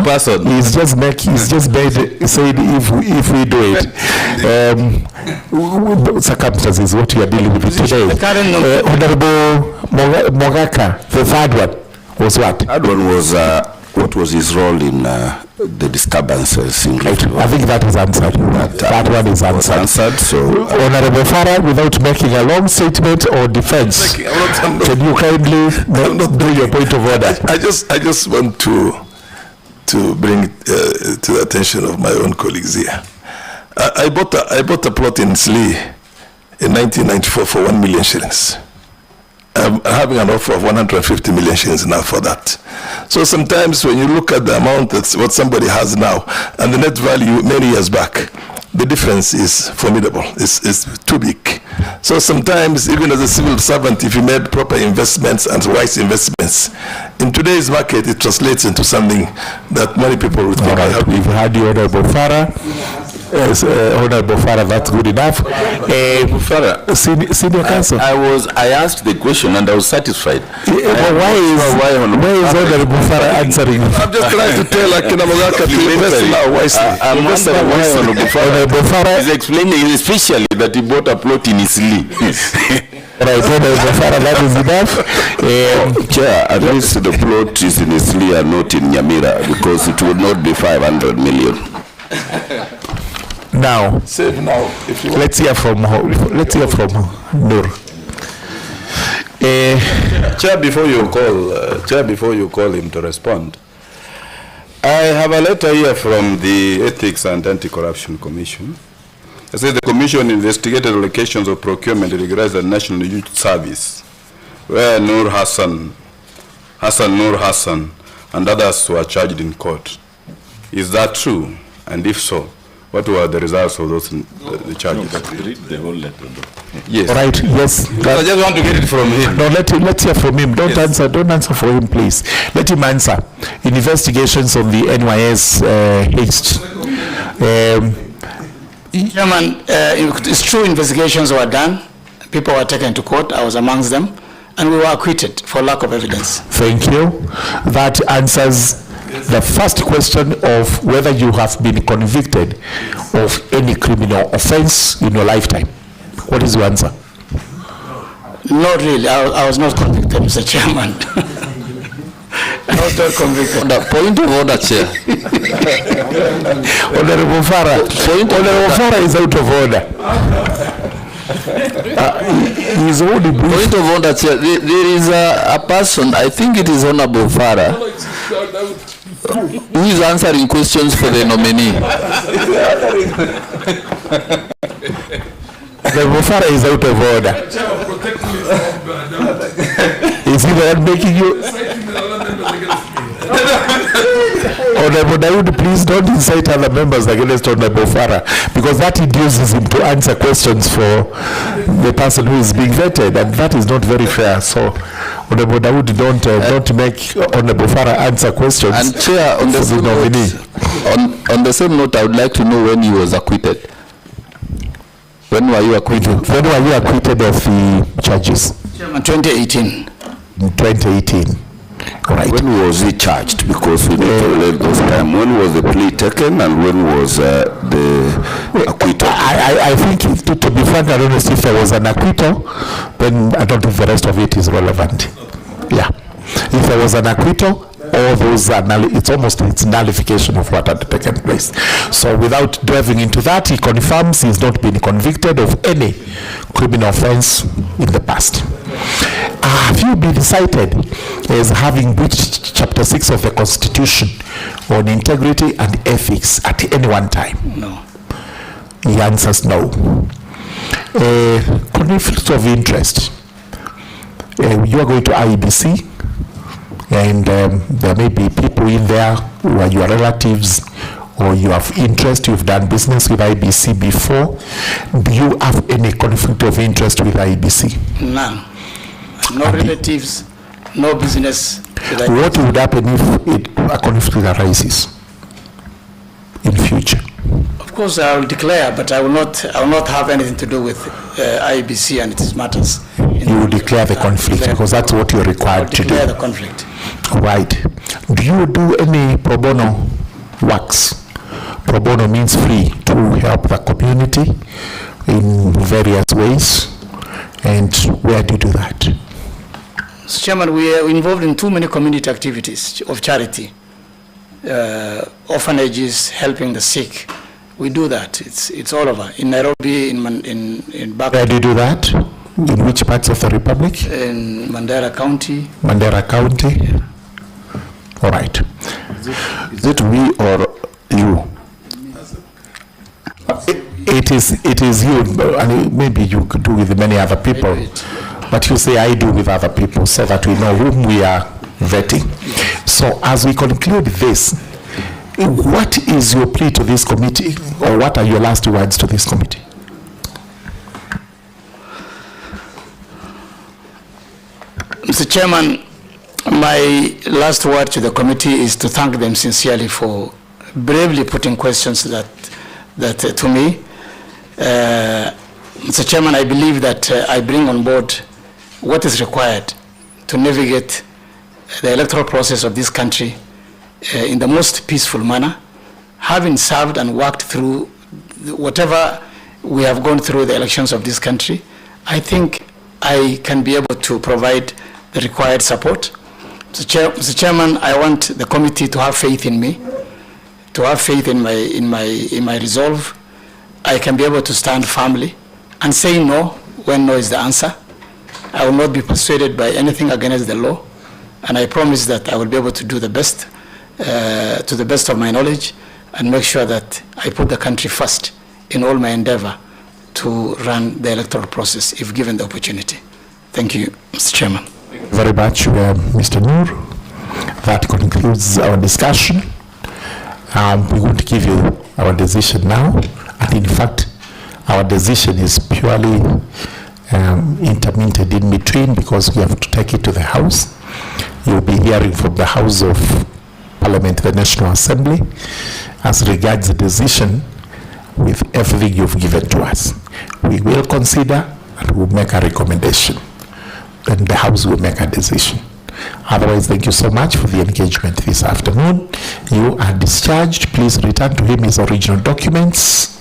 Person. He's just said if we do it. Circumstances, what you are dealing with today. Honorable Mogaka, the third one was what? The third one was what was his role in the disturbances in Ruto? I think that is answered. That one is answered. So, Honorable Farah, without making a long statement or defense, can you kindly do your point of order? I just want to bring to the attention of my own colleagues here. I bought a plot in Slee in 1994 for 1 million shillings. I'm having an offer of 150 million shillings now for that. So sometimes when you look at the amount that's what somebody has now and the net value many years back, the difference is formidable. It's too big. So sometimes, even as a civil servant, if you made proper investments and wise investments, in today's market, it translates into something that many people would think. All right, we've had the Honorable Farah. Yes, Honorable Farah, that's good enough. Senior Counsel. I asked the question and I was satisfied. Why is Honorable Farah answering? I'm just trying to tell Akina Mogaka to invest now wisely. Honorable Farah is explaining especially that he bought a plot in Isli. Right, Honorable Farah, that is enough. Chair, at least the plot is in Isli and not in Nyamira, because it would not be 500 million. Now, Save now, if you want. let's hear from Nur. Chair, before you call him to respond, I have a letter here from the Ethics and Anti-Corruption Commission. It says the Commission investigated allocations of procurement regarding the National Youth Service, where Hassan Nur Hassan, and others were charged in court. Is that true? And if so, what were the results of those the charges? Read the whole letter. Yes. All right, yes. I just want to get it from him. No, let's hear from him. Don't answer for him, please. Let him answer. Investigations on the NYS haste. Chairman, it's true investigations were done. People were taken to court. I was amongst them. And we were acquitted for lack of evidence. Thank you. That answers the first question of whether you have been convicted of any criminal offense in your lifetime. What is your answer? Not really. I was not convicted, Mr. Chairman. I was not convicted. Point of order, Chair. Honorable Farah. Honorable Farah is out of order. He's only brief. Point of order, Chair. There is a person, I think it is Honorable Farah, who is answering questions for the nominee. The Bufara is out of order. Is he the one making you? Honorable Dawood, please don't incite other members against Honorable Farah, because that induces him to answer questions for the person who is being vetted, and that is not very fair. So, Honorable Dawood, don't make Honorable Farah answer questions. And Chair, on the same note, on the same note, I would like to know when he was acquitted. When were you acquitted? When were you acquitted of the charges? Chairman, 2018. In 2018. Right. When was he charged? Because we need to relate those time. When was the plea taken and when was the acquittal? I think, to be frank and honest, if there was an acquittal, then I don't think the rest of it is relevant. Yeah. If there was an acquittal, all those are it's nullification of what had taken place. So without delving into that, he confirms he's not been convicted of any criminal offense in the past. Have you been cited as having breached Chapter 6 of the Constitution on integrity and ethics at any one time? No. He answers no. Conflict of interest. You are going to IEBC, and there may be people in there who are your relatives or you have interest, you've done business with IEBC before. Do you have any conflict of interest with IEBC? None. No relatives, no business. What would happen if a conflict arises in future? Of course, I will declare, but I will not have anything to do with IEBC and its matters. You will declare the conflict because that's what you're required to do. Declare the conflict. Right. Do you do any pro bono works? Pro bono means free, to help the community in various ways. And where do you do that? Mr. Chairman, we are involved in too many community activities of charity. Orphanages, helping the sick. We do that. It's all over. In Nairobi, in back. Where do you do that? In which parts of the Republic? In Mandera County. Mandera County. Yeah. All right. Is it we or you? It is you, and maybe you could do with many other people, but you say I do with other people so that we know whom we are vetting. So as we conclude this, what is your plea to this committee, or what are your last words to this committee? Mr. Chairman, my last word to the committee is to thank them sincerely for bravely putting questions that to me. Mr. Chairman, I believe that I bring on board what is required to navigate the electoral process of this country in the most peaceful manner. Having served and worked through whatever we have gone through the elections of this country, I think I can be able to provide the required support. Mr. Chairman, I want the committee to have faith in me, to have faith in my resolve. I can be able to stand firmly and say no when no is the answer. I will not be persuaded by anything against the law, and I promise that I will be able to do the best, to the best of my knowledge, and make sure that I put the country first in all my endeavor to run the electoral process if given the opportunity. Thank you, Mr. Chairman. Thank you very much, Mr. Noor. That concludes our discussion. We want to give you our decision now, and in fact, our decision is purely interminted in between because we have to take it to the House. You'll be hearing from the House of Parliament, the National Assembly, as regards the decision with everything you've given to us. We will consider and we'll make a recommendation. Then the House will make a decision. Otherwise, thank you so much for the engagement this afternoon. You are discharged. Please return to him his original documents.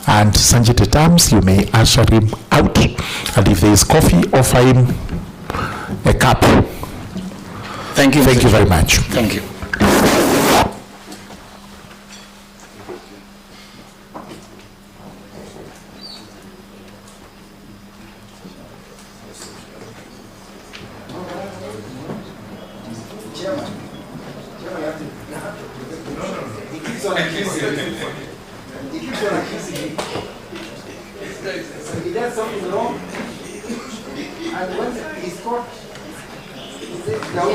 And Sanjit Etams, you may usher him out. And if there is coffee, offer him a cup. Thank you. Thank you very much. Thank you. He does something wrong, and when he's caught, he says down.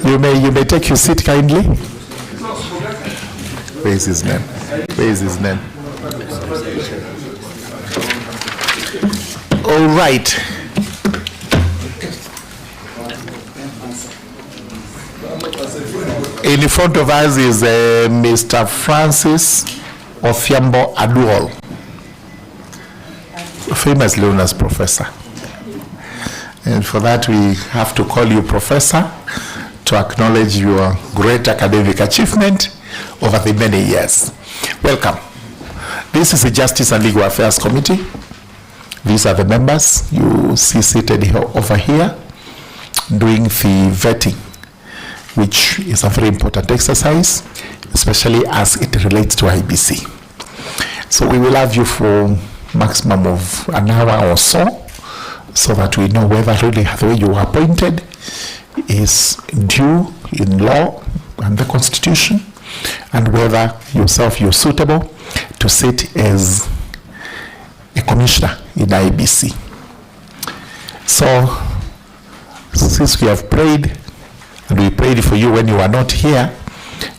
You may take your seat kindly. Where is his name? Where is his name? All right. In front of us is Mr. Francis Ofiambo Aduol, famously known as Professor. And for that we have to call you Professor to acknowledge your great academic achievement over the many years. Welcome. This is the Justice and Legal Affairs Committee. These are the members you see seated here, over here, doing the vetting, which is a very important exercise, especially as it relates to IEBC. So we will have you for maximum of an hour or so that we know whether really the way you were appointed is due in law and the Constitution, and whether yourself you're suitable to sit as a commissioner in IEBC. So, since we have prayed, and we prayed for you when you are not here,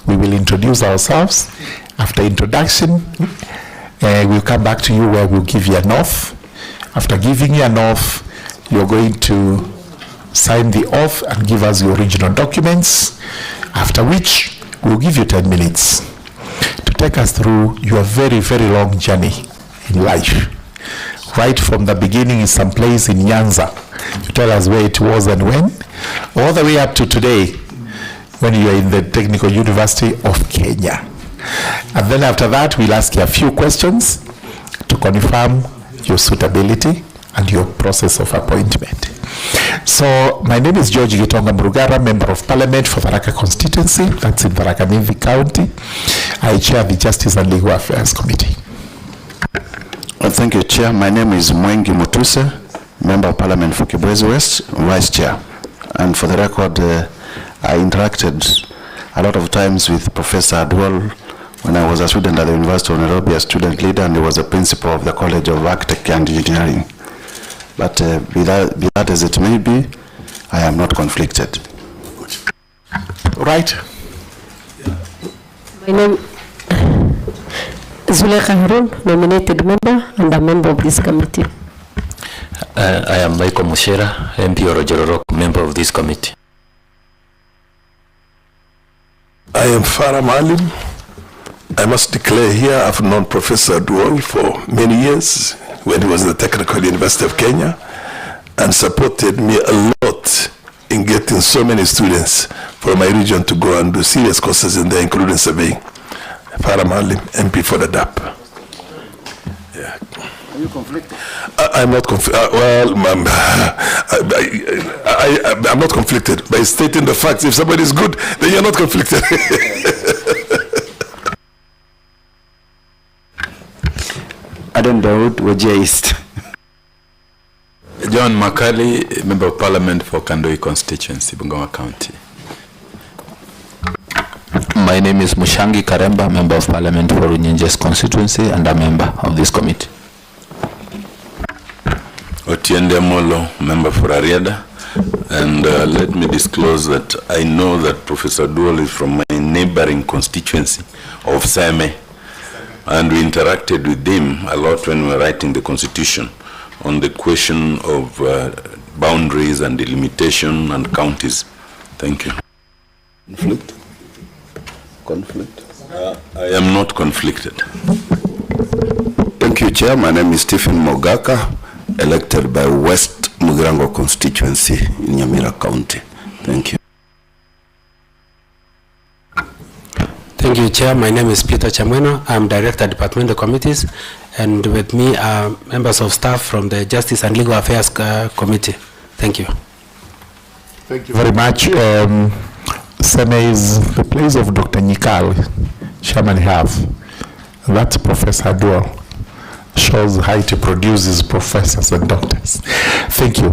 we will introduce ourselves. After introduction, we'll come back to you where we'll give you an oath. After giving you an oath, you're going to sign the oath and give us your original documents, after which we'll give you 10 minutes to take us through your very, very long journey in life. Right from the beginning in some place in Nyanza, you tell us where it was and when, all the way up to today when you are in the Technical University of Kenya. And then after that, we'll ask you a few questions to confirm your suitability and your process of appointment. So my name is George Gitonga Mrugara, Member of Parliament for Tharaka constituency, that's in Tharaka Nithi County. I chair the Justice and Legal Affairs Committee. Well, thank you, Chair. My name is Mwengi Mutuse, Member of Parliament for Kibwezi West, Vice Chair. And for the record, I interacted a lot of times with Professor Aduol when I was a student at the University of Nairobi, a student leader, and he was a principal of the College of Architecture and Engineering. But be that as it may be, I am not conflicted. Right. My name is Zulekha Harun, nominated member and a member of this committee. I am Michael Mushera, MP Orojororok, member of this committee. I am Farah Malim. I must declare here I've known Professor Aduol for many years when he was in the Technical University of Kenya and supported me a lot in getting so many students from my region to go and do serious courses in there, including surveying. Farah Malim, MP for the DAP. Yeah. Are you conflicted? I'm not conflicted. I'm not conflicted by stating the facts. If somebody is good, then you're not conflicted. Adam Daud, Wajir East. John Makali, Member of Parliament for Kandoi constituency, Bungoma County. My name is Mushangi Karemba, Member of Parliament for Runyenjes constituency and a member of this committee. Otiende Molo, member for Ariada, and let me disclose that I know that Professor Duol is from my neighboring constituency of Seme, and we interacted with him a lot when we were writing the constitution on the question of boundaries and delimitation and counties. Thank you. Conflict? I am not conflicted. Thank you, Chair. My name is Stephen Mogaka, elected by West Mugirango constituency in Nyamira County. Thank you. Thank you, Chair. My name is Peter Chamweno. I'm Director of Departmental Committees, and with me are members of staff from the Justice and Legal Affairs Committee. Thank you. Thank you very much. Seme is the place of Dr. Nyikal, Chairman have. That Professor Dual shows how to produce his professors and doctors. Thank you.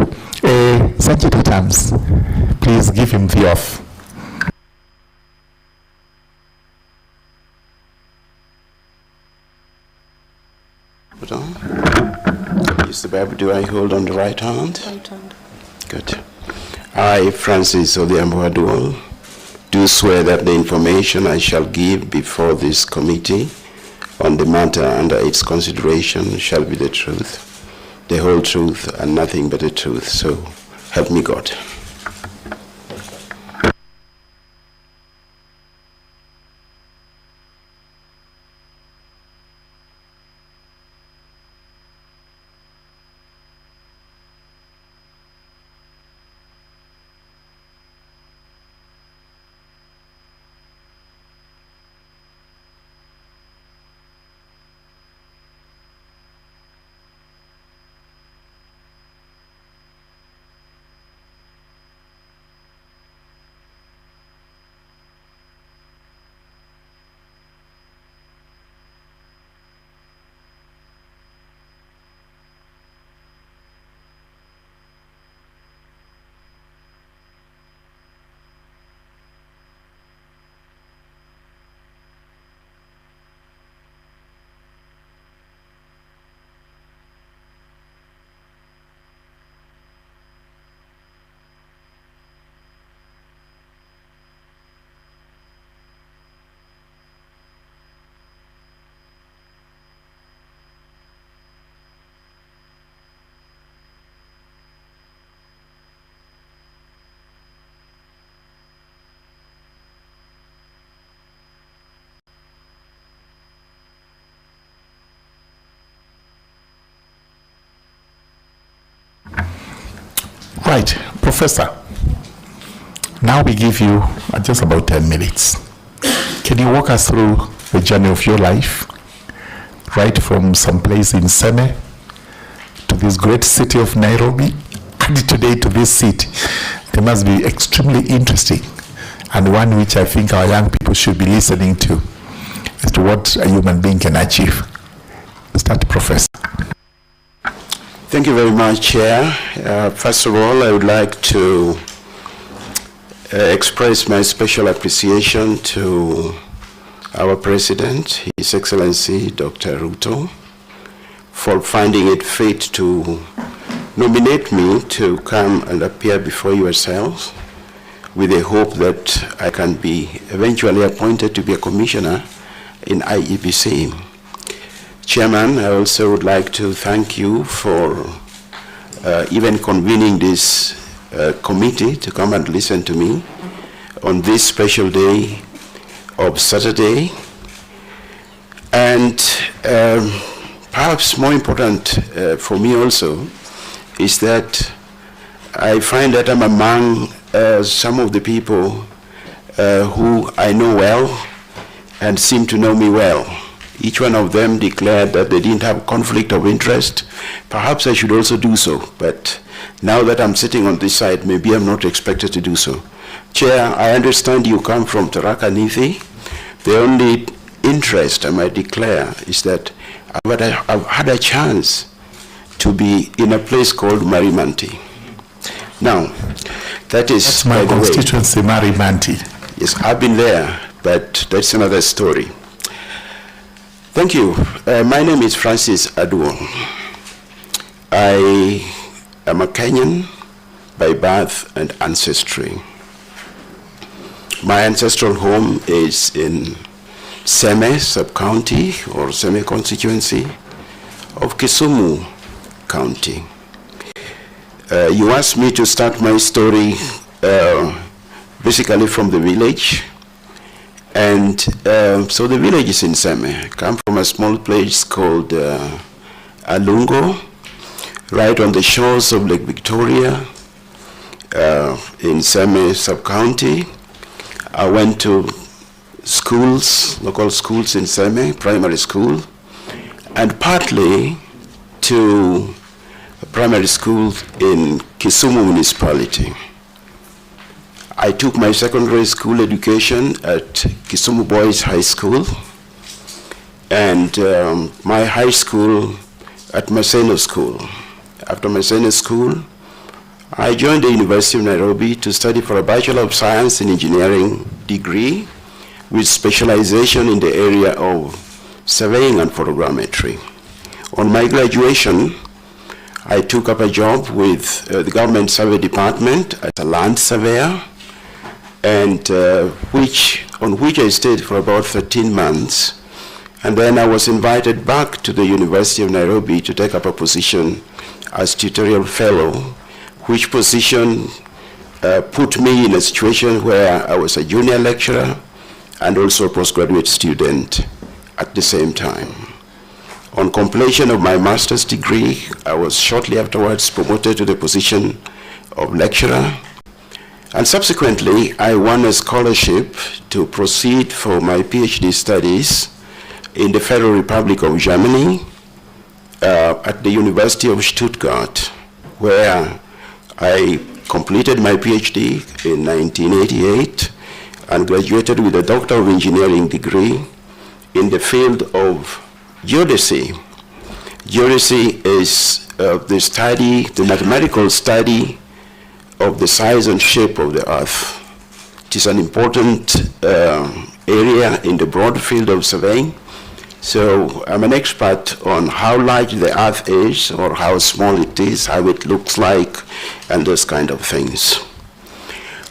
Sajid Tams, please give him the off. Is the Bible, do I hold on the right hand? Right hand. Good. I, Francis Odhiambo Aduol, do swear that the information I shall give before this committee on the matter under its consideration shall be the truth, the whole truth, and nothing but the truth. So help me God. Right, Professor, now we give you just about 10 minutes. Can you walk us through the journey of your life, right from some place in Seme to this great city of Nairobi, and today to this seat? They must be extremely interesting, and one which I think our young people should be listening to as to what a human being can achieve. Start, Professor. Thank you very much, Chair. First of all, I would like to express my special appreciation to our President, His Excellency Dr. Ruto, for finding it fit to nominate me to come and appear before yourselves with the hope that I can be eventually appointed to be a commissioner in IEBC. Chairman, I also would like to thank you for even convening this committee to come and listen to me on this special day of Saturday. And perhaps more important for me also is that I find that I'm among some of the people who I know well and seem to know me well. Each one of them declared that they didn't have conflict of interest. Perhaps I should also do so, but now that I'm sitting on this side, maybe I'm not expected to do so. Chair, I understand you come from Tharaka Nithi. The only interest I might declare is that I've had a chance to be in a place called Marimanti. Now, that is That's my constituency, Marimanti. Yes, I've been there. but that's another story. Thank you. My name is Francis Aduo. I am a Kenyan by birth and ancestry. My ancestral home is in Seme sub-county or Seme constituency of Kisumu County. You asked me to start my story basically from the village. And so the village is in Seme. I come from a small place called Alungo, right on the shores of Lake Victoria in Seme sub-county. I went to schools, local schools in Seme, primary school, and partly to a primary school in Kisumu municipality. I took my secondary school education at Kisumu Boys High School, and my high school at Maseno School. After Maseno School, I joined the University of Nairobi to study for a Bachelor of Science in Engineering degree with specialization in the area of surveying and photogrammetry. On my graduation, I took up a job with the Government Survey Department as a land surveyor, and on which I stayed for about 13 months. And then I was invited back to the University of Nairobi to take up a position as tutorial fellow, which position put me in a situation where I was a junior lecturer and also a postgraduate student at the same time. On completion of my master's degree, I was shortly afterwards promoted to the position of lecturer. And subsequently, I won a scholarship to proceed for my PhD studies in the Federal Republic of Germany at the University of Stuttgart, where I completed my PhD in 1988 and graduated with a Doctor of Engineering degree in the field of geodesy. Geodesy is the mathematical study of the size and shape of the Earth. It is an important area in the broad field of surveying. So I'm an expert on how large the Earth is or how small it is, how it looks like, and those kind of things.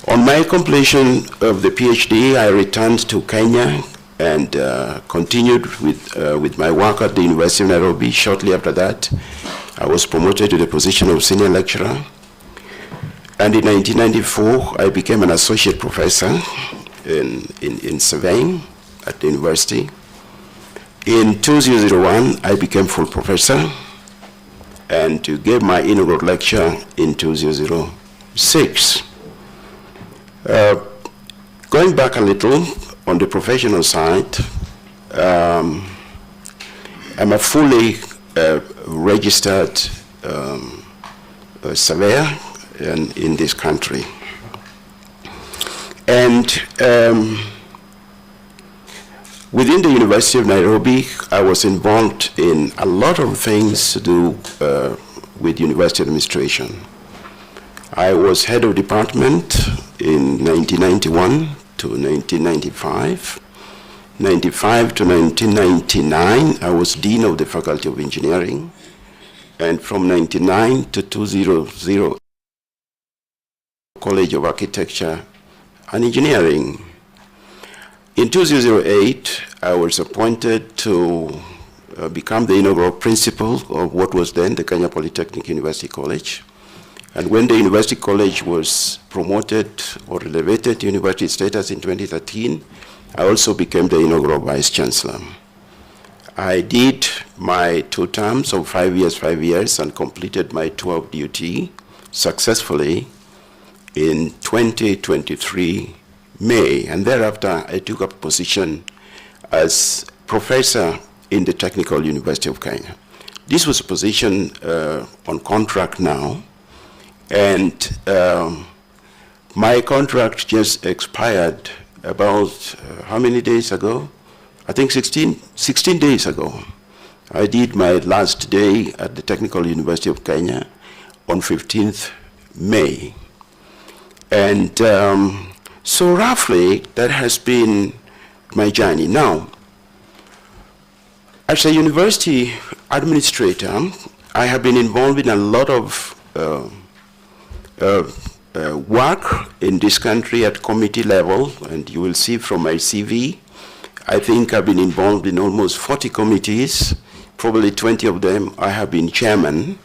On my completion of the PhD, I returned to Kenya and continued with my work at the University of Nairobi. Shortly after that, I was promoted to the position of senior lecturer. And in 1994, I became an associate professor in surveying at the university. In 2001, I became full professor and gave my inaugural lecture in 2006. Going back a little on the professional side, I'm a fully registered surveyor in this country. And within the University of Nairobi, I was involved in a lot of things to do with university administration. I was head of department in 1991 to 1995. 95 to 1999, I was dean of the Faculty of Engineering. And from 99 to 2000, College of Architecture and Engineering. In 2008, I was appointed to become the inaugural principal of what was then the Kenya Polytechnic University College. And when the University College was promoted or elevated to university status in 2013, I also became the inaugural Vice Chancellor. I did my 2 terms of 5 years, and completed my tour of duty successfully in 2023 May, and thereafter I took up a position as professor in the Technical University of Kenya. This was a position on contract now, and my contract just expired about how many days ago? I think 16 days ago. I did my last day at the Technical University of Kenya on 15th May. And so roughly, that has been my journey. Now, as a university administrator, I have been involved in a lot of work in this country at committee level, and you will see from my CV, I think I've been involved in almost 40 committees, probably 20 of them I have been chairman,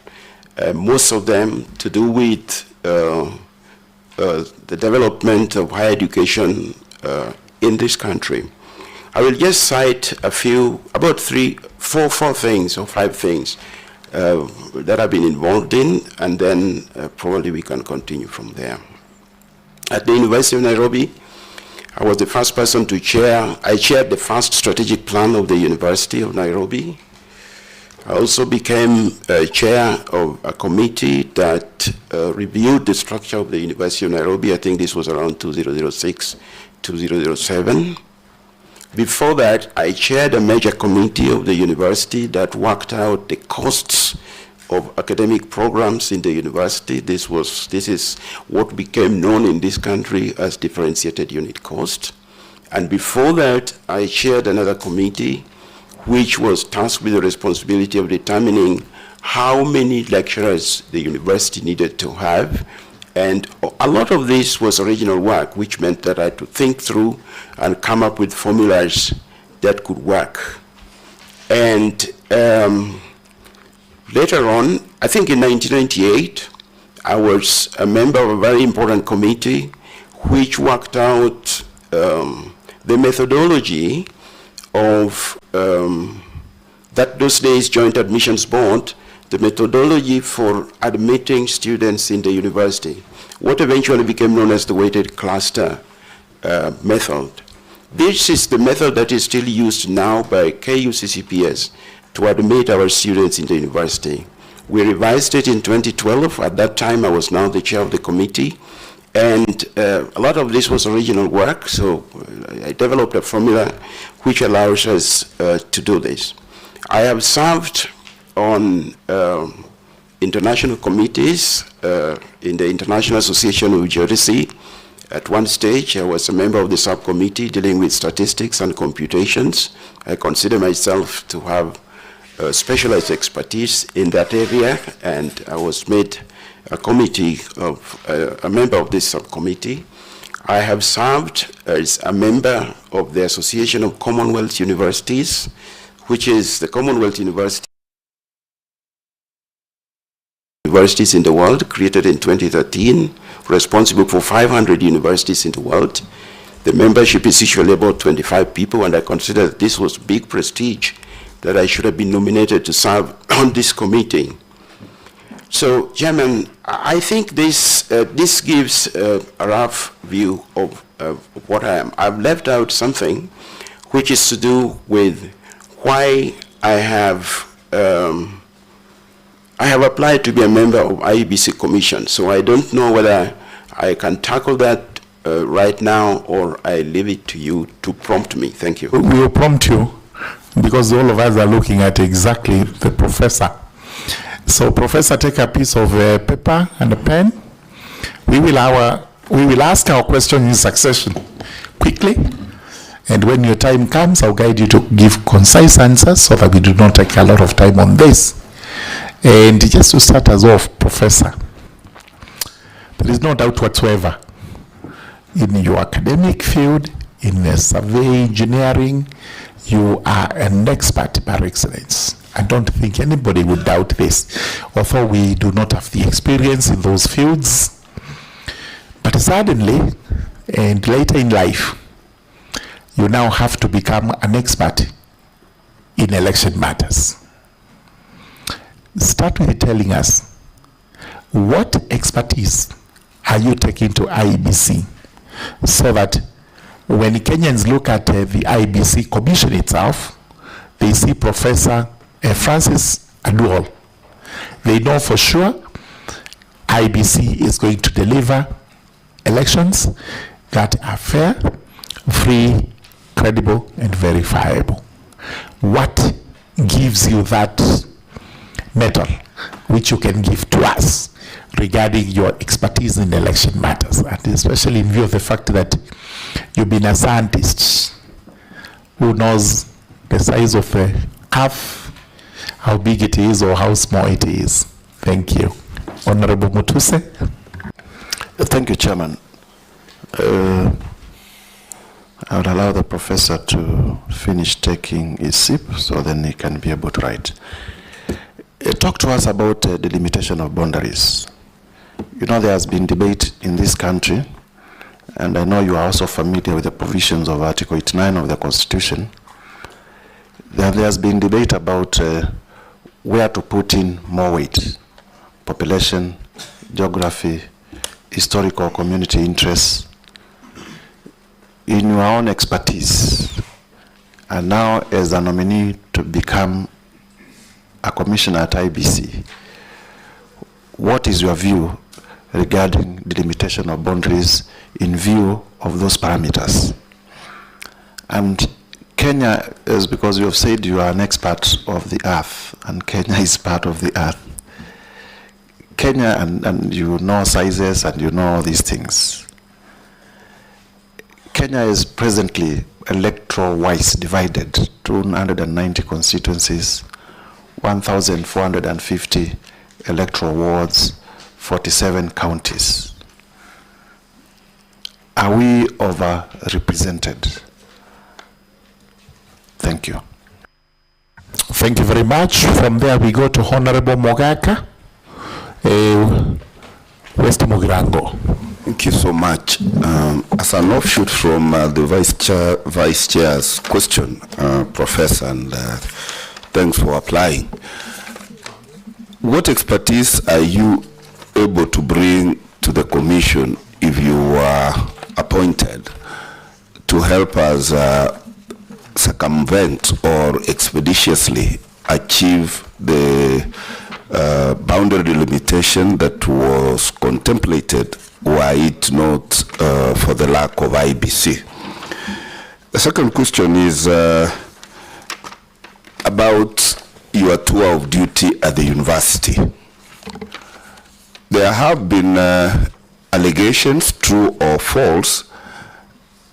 most of them to do with the development of higher education in this country. I will just cite a few, about four things or 5 things that I've been involved in, and then probably we can continue from there. At the University of Nairobi, I was the first person to I chaired the first strategic plan of the University of Nairobi. I also became chair of a committee that reviewed the structure of the University of Nairobi. I think this was around 2006, 2007. Before that, I chaired a major committee of the university that worked out the costs of academic programs in the university. This is what became known in this country as differentiated unit cost. And before that, I chaired another committee which was tasked with the responsibility of determining how many lecturers the university needed to have. And a lot of this was original work, which meant that I had to think through and come up with formulas that could work. And later on, I think in 1998, I was a member of a very important committee which worked out the methodology of those days Joint Admissions Board, the methodology for admitting students in the university, what eventually became known as the weighted cluster method. This is the method that is still used now by KUCCPS to admit our students in the university. We revised it in 2012. At that time, I was now the chair of the committee, and a lot of this was original work, so I developed a formula which allows us to do this. I have served on international committees in the International Association of Geodesy. At one stage, I was a member of the subcommittee dealing with statistics and computations. I consider myself to have specialized expertise in that area, and I was made a member of this subcommittee. I have served as a member of the Association of Commonwealth Universities, which is the Commonwealth universities in the world, created in 2013, responsible for 500 universities in the world. The membership is usually about 25 people, and I consider that this was big prestige that I should have been nominated to serve on this committee. So, Chairman, I think this gives a rough view of what I am. I've left out something which is to do with why I have applied to be a member of IEBC Commission. So I don't know whether I can tackle that right now, or I leave it to you to prompt me. Thank you. We will prompt you, because all of us are looking at exactly the professor. So, Professor, take a piece of paper and a pen. We will ask our question in succession quickly, and when your time comes, I'll guide you to give concise answers so that we do not take a lot of time on this. And just to start us off, Professor, there is no doubt whatsoever in your academic field, in survey engineering, you are an expert par excellence. I don't think anybody would doubt this, although we do not have the experience in those fields. But suddenly, and later in life, you now have to become an expert in election matters. Start with telling us, what expertise are you taking to IEBC, so that when Kenyans look at the IEBC Commission itself, they see Professor Francis Aduol. They know for sure IEBC is going to deliver elections that are fair, free, credible, and verifiable. What gives you that metal which you can give to us regarding your expertise in election matters, and especially in view of the fact that you've been a scientist who knows the size of the calf, how big it is or how small it is. Thank you. Honorable Mutuse. Thank you, Chairman. I would allow the professor to finish taking his sip so then he can be able to write. Talk to us about the limitation of boundaries. You know, there has been debate in this country, and I know you are also familiar with the provisions of Article 89 of the Constitution. There has been debate about where to put in more weight: population, geography, historical community interests. In your own expertise, and now as a nominee to become a commissioner at IEBC, what is your view regarding the limitation of boundaries in view of those parameters? And Kenya is, because you have said you are an expert of the earth, and Kenya is part of the earth. Kenya, and you know sizes and you know all these things. Kenya is presently electoral-wise divided, 290 constituencies, 1,450 electoral wards, 47 counties. Are we overrepresented? Thank you. Thank you very much. From there we go to Honorable Mogaka, West Mugirango. Thank you so much. As an offshoot from the Vice Chair's question, Professor, and thanks for applying. What expertise are you able to bring to the Commission if you were appointed to help us circumvent or expeditiously achieve the boundary limitation that was contemplated, were it not for the lack of IEBC? The second question is about your tour of duty at the university. There have been allegations, true or false,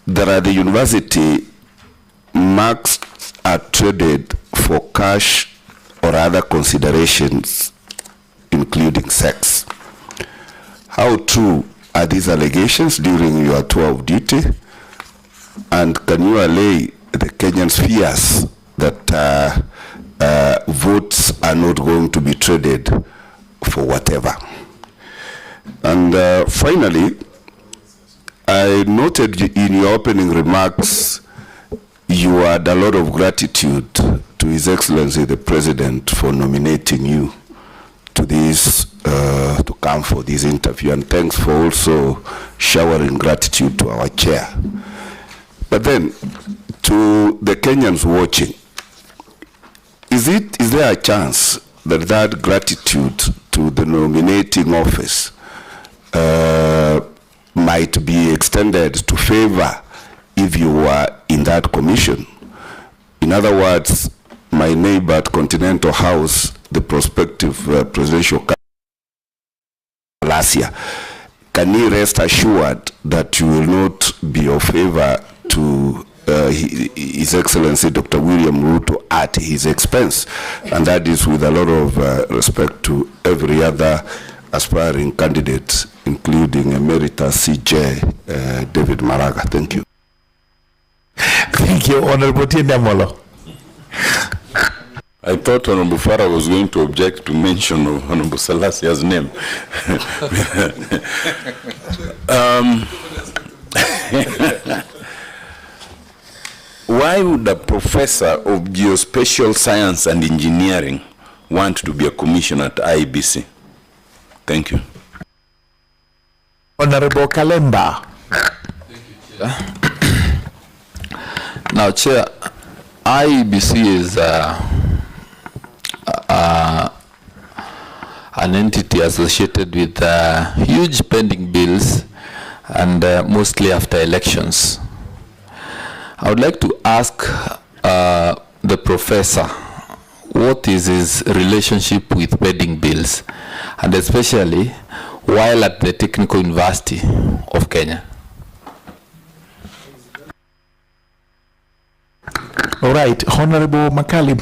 that at the university marks are traded for cash or other considerations, including sex. How true are these allegations during your tour of duty? And can you allay the Kenyans' fears that votes are not going to be traded for whatever? And finally, I noted in your opening remarks you had a lot of gratitude to His Excellency the President for nominating you to this, to come for this interview, and thanks for also showering gratitude to our chair. But then, to the Kenyans watching, is there a chance that that gratitude to the nominating office might be extended to favor if you were in that commission? In other words, my neighbor at Continental House, the prospective presidential candidate last year, can he rest assured that you will not be of favor to His Excellency Dr. William Ruto at his expense? And that is with a lot of respect to every other aspiring candidate, including Emeritus CJ David Maraga. Thank you. Thank you, Honorable Tiendamolo. I thought Honorable Farah was going to object to mention of Honorable Salasia's name. Why would a professor of geospatial science and engineering want to be a commissioner at IEBC? Thank you. Honorable Kalemba. Now, Chair, IEBC is an entity associated with huge pending bills, and mostly after elections. I would like to ask the professor what is his relationship with pending bills, and especially while at the Technical University of Kenya. All right, Honorable Makalim.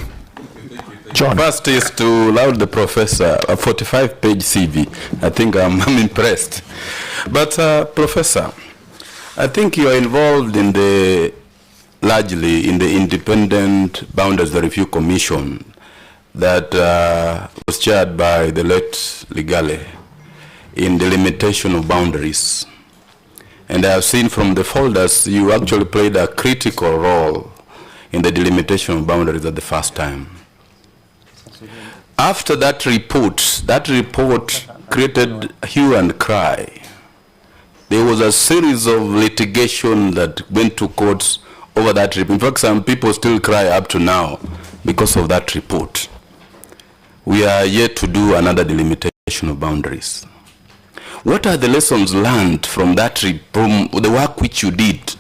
John. First is to laud the professor, a 45-page CV. I think I'm impressed. But Professor, I think you are involved in largely in the Independent Boundaries Review Commission that was chaired by the late Ligale in the limitation of boundaries. And I have seen from the folders you actually played a critical role in the delimitation of boundaries at the first time. After that report created hue and cry. There was a series of litigation that went to courts over that report. In fact, some people still cry up to now because of that report. We are yet to do another delimitation of boundaries. What are the lessons learned from that from the work which you did,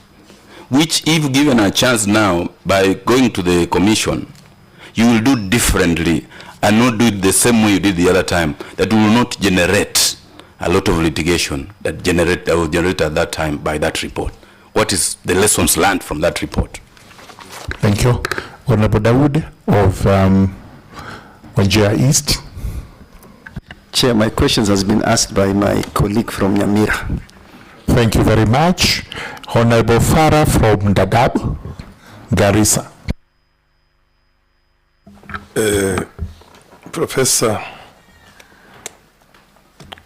which if given a chance now by going to the commission, you will do differently and not do it the same way you did the other time, that will not generate a lot of litigation that was generated at that time by that report? What is the lessons learned from that report? Thank you. Honorable Dawood of Wajir East. Chair, my questions has been asked by my colleague from Nyamira. Thank you very much. Honorable Farah from Dadaab, Garissa. Professor,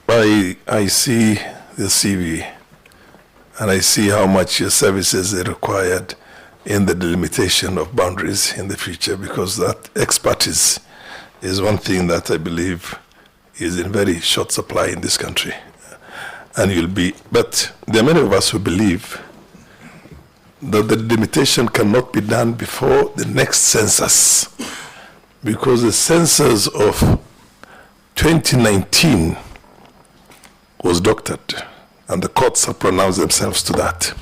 I see the CV and I see how much your services are required in the delimitation of boundaries in the future, because that expertise is one thing that I believe is in very short supply in this country. And but there are many of us who believe that the delimitation cannot be done before the next census, because the census of 2019 was doctored, and the courts have pronounced themselves to that.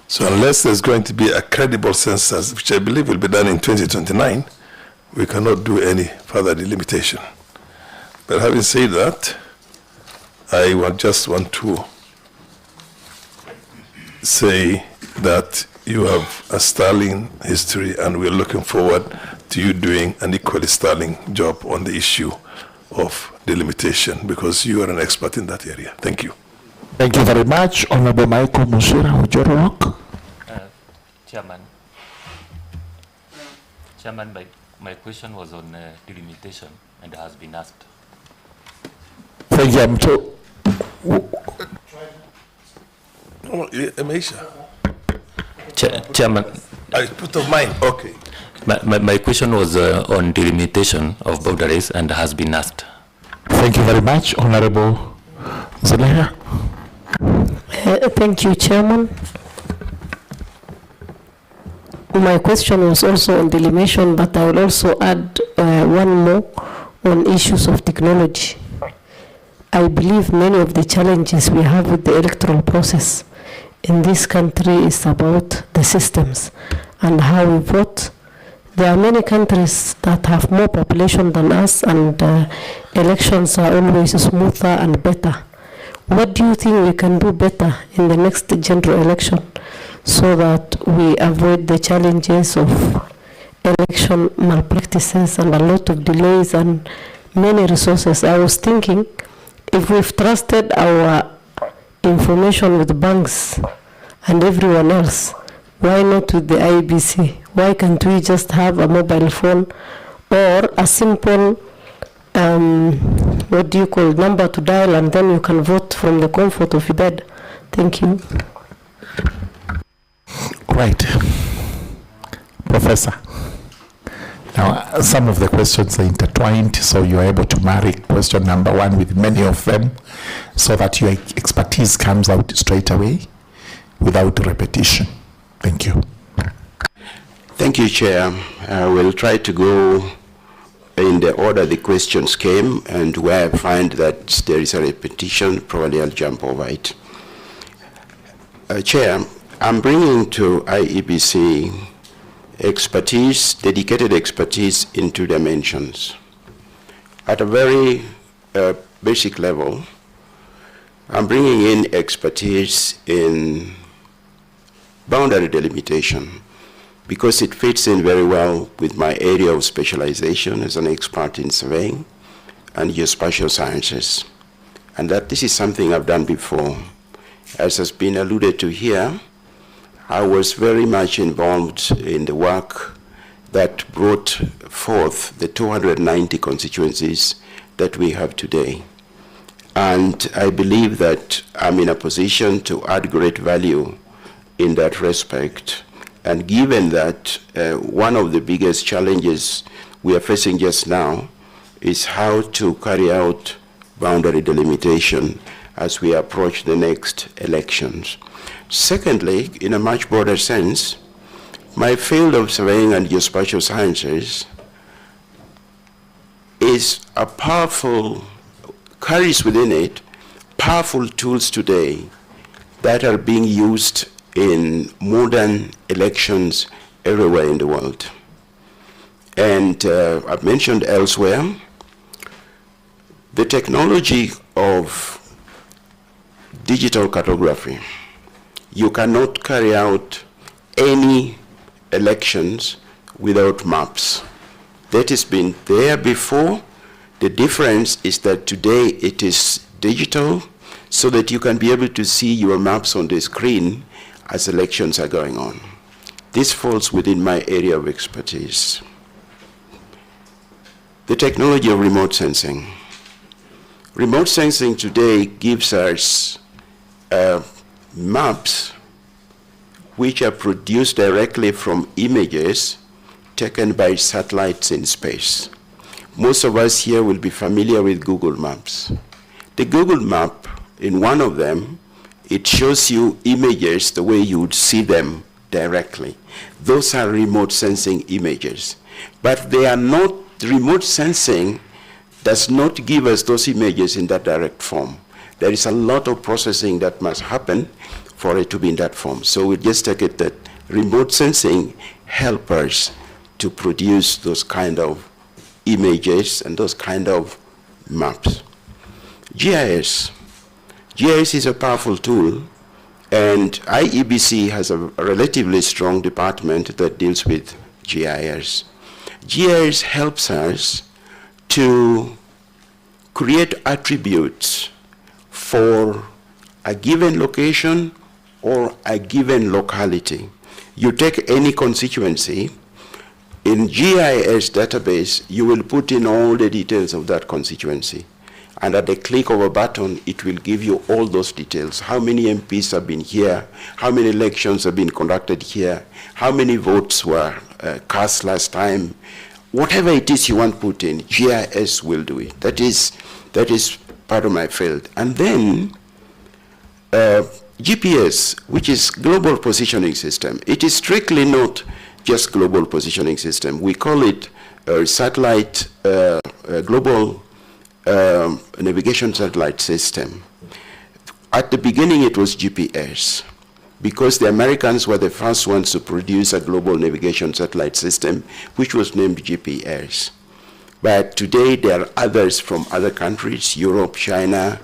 So unless there's going to be a credible census, which I believe will be done in 2029, we cannot do any further delimitation. But having said that, I just want to say that you have a sterling history, and we're looking forward to you doing an equally sterling job on the issue of delimitation, because you are an expert in that area. Thank you. Thank you very much. Honorable Michael Mushira, Ujororok. Chairman, my question was on delimitation and has been asked. Thank you. Chairman. I put of mine. Okay. My question was on delimitation of boundaries and has been asked. Thank you very much, Honorable Zaleha. Thank you, Chairman. My question was also on delimitation, but I will also add one more on issues of technology. I believe many of the challenges we have with the electoral process in this country is about the systems and how we vote. There are many countries that have more population than us, and elections are always smoother and better. What do you think we can do better in the next general election so that we avoid the challenges of election malpractices and a lot of delays and many resources? I was thinking, if we've trusted our information with banks and everyone else, why not with the IEBC? Why can't we just have a mobile phone or a simple, number to dial, and then you can vote from the comfort of your bed? Thank you. Right. Professor. Now, some of the questions are intertwined, so you're able to marry question number one with many of them so that your expertise comes out straight away without repetition. Thank you. Thank you, Chair. I will try to go in the order the questions came, and where I find that there is a repetition, probably I'll jump over it. Chair, I'm bringing to IEBC expertise, dedicated expertise in two dimensions. At a very basic level, I'm bringing in expertise in boundary delimitation, because it fits in very well with my area of specialization as an expert in surveying and geospatial sciences. And that this is something I've done before. As has been alluded to here, I was very much involved in the work that brought forth the 290 constituencies that we have today. And I believe that I'm in a position to add great value in that respect. And given that one of the biggest challenges we are facing just now is how to carry out boundary delimitation as we approach the next elections. Secondly, in a much broader sense, my field of surveying and geospatial sciences is a powerful, carries within it powerful tools today that are being used in modern elections everywhere in the world. And I've mentioned elsewhere, the technology of digital cartography. You cannot carry out any elections without maps. That has been there before. The difference is that today it is digital so that you can be able to see your maps on the screen as elections are going on. This falls within my area of expertise. The technology of remote sensing. Remote sensing today gives us maps which are produced directly from images taken by satellites in space. Most of us here will be familiar with Google Maps. The Google Map, in one of them, it shows you images the way you would see them directly. Those are remote sensing images. But they are not, remote sensing does not give us those images in that direct form. There is a lot of processing that must happen for it to be in that form. So we just take it that remote sensing helps us to produce those kind of images and those kind of maps. GIS. GIS is a powerful tool, and IEBC has a relatively strong department that deals with GIS. GIS helps us to create attributes for a given location or a given locality. You take any constituency, in GIS database, you will put in all the details of that constituency. And at the click of a button, it will give you all those details. How many MPs have been here? How many elections have been conducted here? How many votes were cast last time? Whatever it is you want to put in, GIS will do it. That is part of my field. And then GPS, which is Global Positioning System. It is strictly not just Global Positioning System. We call it satellite, Global Navigation Satellite System. At the beginning, it was GPS, because the Americans were the first ones to produce a Global Navigation Satellite System, which was named GPS. But today, there are others from other countries, Europe, China,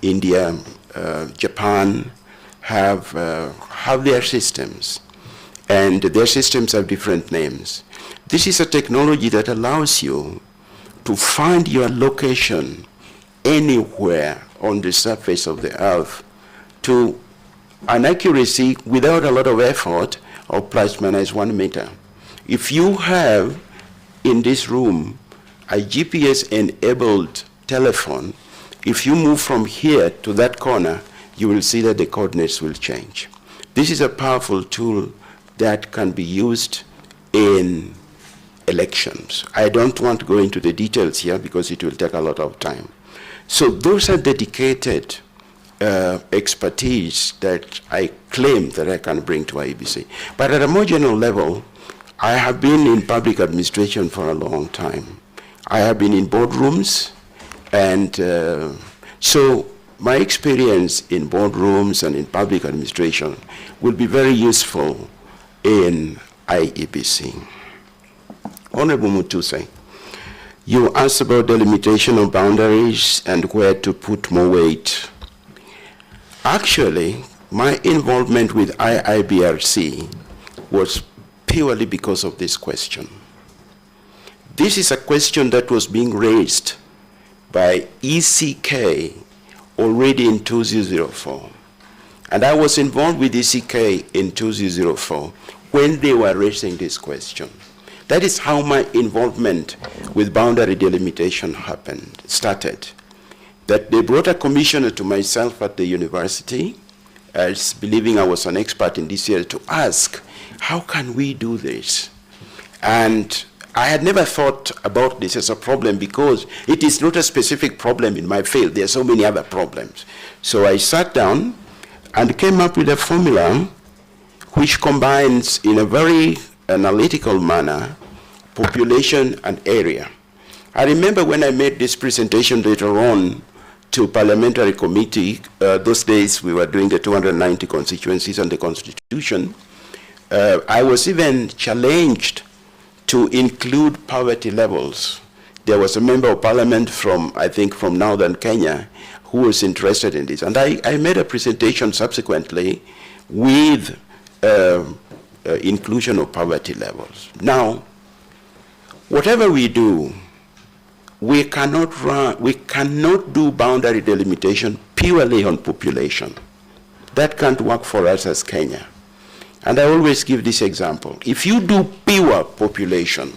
India, Japan, have their systems. And their systems have different names. This is a technology that allows you to find your location anywhere on the surface of the earth to an accuracy without a lot of effort of plus minus 1 meter. If you have in this room a GPS-enabled telephone, if you move from here to that corner, you will see that the coordinates will change. This is a powerful tool that can be used in elections. I don't want to go into the details here because it will take a lot of time. So those are dedicated expertise that I claim that I can bring to IEBC. But at a more general level, I have been in public administration for a long time. I have been in boardrooms, and so my experience in boardrooms and in public administration will be very useful in IEBC. Honorable Mutuse, you asked about the limitation of boundaries and where to put more weight. Actually, my involvement with IIBRC was purely because of this question. This is a question that was being raised by ECK already in 2004. And I was involved with ECK in 2004 when they were raising this question. That is how my involvement with boundary delimitation started. That they brought a commissioner to myself at the university, as believing I was an expert in this area, to ask, how can we do this? And I had never thought about this as a problem because it is not a specific problem in my field. There are so many other problems. So I sat down and came up with a formula which combines in a very analytical manner population and area. I remember when I made this presentation later on to parliamentary committee, those days we were doing the 290 constituencies and the constitution, I was even challenged to include poverty levels. There was a member of parliament from, I think, from northern Kenya who was interested in this. And I made a presentation subsequently with inclusion of poverty levels. Now, whatever we do, we cannot do boundary delimitation purely on population. That can't work for us as Kenya. And I always give this example. If you do pure population,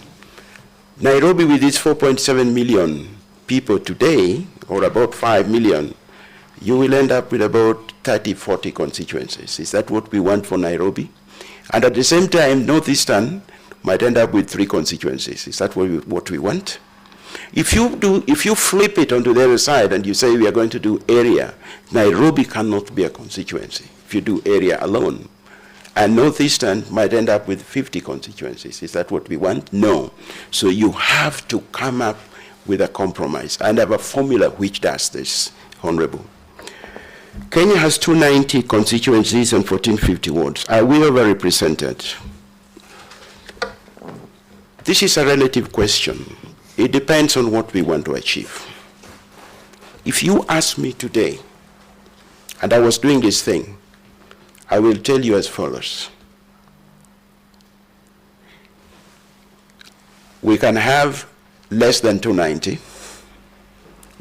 Nairobi with its 4.7 million people today, or about 5 million, you will end up with about 30, 40 constituencies. Is that what we want for Nairobi? And at the same time, Northeastern might end up with 3 constituencies. Is that what we want? If you flip it onto the other side and you say we are going to do area, Nairobi cannot be a constituency if you do area alone. And Northeastern might end up with 50 constituencies. Is that what we want? No. So you have to come up with a compromise and have a formula which does this, Honorable. Kenya has 290 constituencies and 1450 wards. Are we overrepresented? This is a relative question. It depends on what we want to achieve. If you ask me today, and I was doing this thing, I will tell you as follows. We can have less than 290.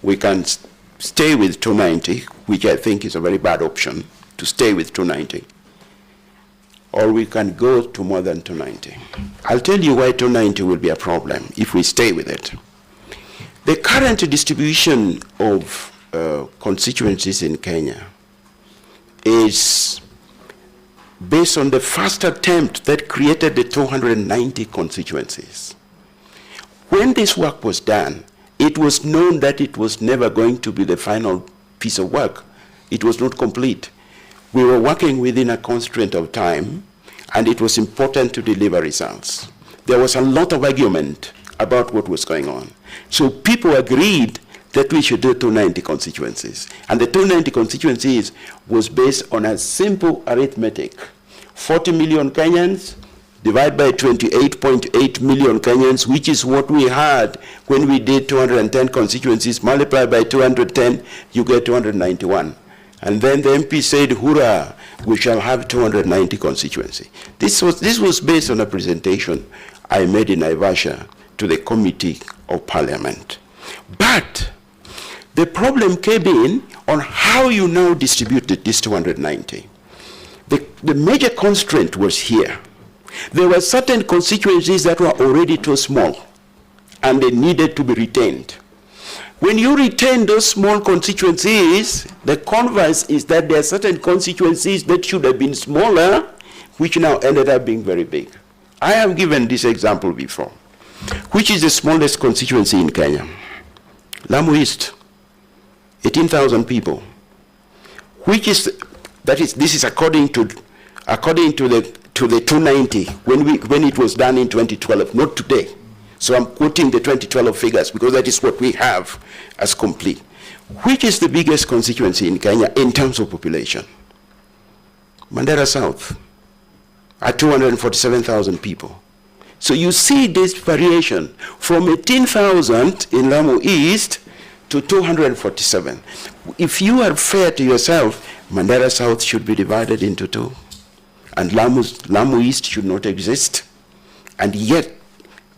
We can stay with 290, which I think is a very bad option, to stay with 290. Or we can go to more than 290. I'll tell you why 290 will be a problem if we stay with it. The current distribution of constituencies in Kenya is based on the first attempt that created the 290 constituencies. When this work was done, it was known that it was never going to be the final piece of work. It was not complete. We were working within a constraint of time, and it was important to deliver results. There was a lot of argument about what was going on. So people agreed that we should do 290 constituencies. And the 290 constituencies was based on a simple arithmetic. 40 million Kenyans divided by 28.8 million Kenyans, which is what we had when we did 210 constituencies, multiplied by 210, you get 291. And then the MP said, hurrah, we shall have 290 constituency. This was based on a presentation I made in Naivasha to the Committee of Parliament. But the problem came in on how you now distributed this 290. The major constraint was here. There were certain constituencies that were already too small, and they needed to be retained. When you retain those small constituencies, the converse is that there are certain constituencies that should have been smaller, which now ended up being very big. I have given this example before. Which is the smallest constituency in Kenya? Lamu East, 18,000 people. This is according to the 290 when it was done in 2012, not today. So I'm quoting the 2012 figures because that is what we have as complete. Which is the biggest constituency in Kenya in terms of population? Mandera South, at 247,000 people. So you see this variation from 18,000 in Lamu East to 247. If you are fair to yourself, Mandera South should be divided into 2. And Lamu East should not exist. and yet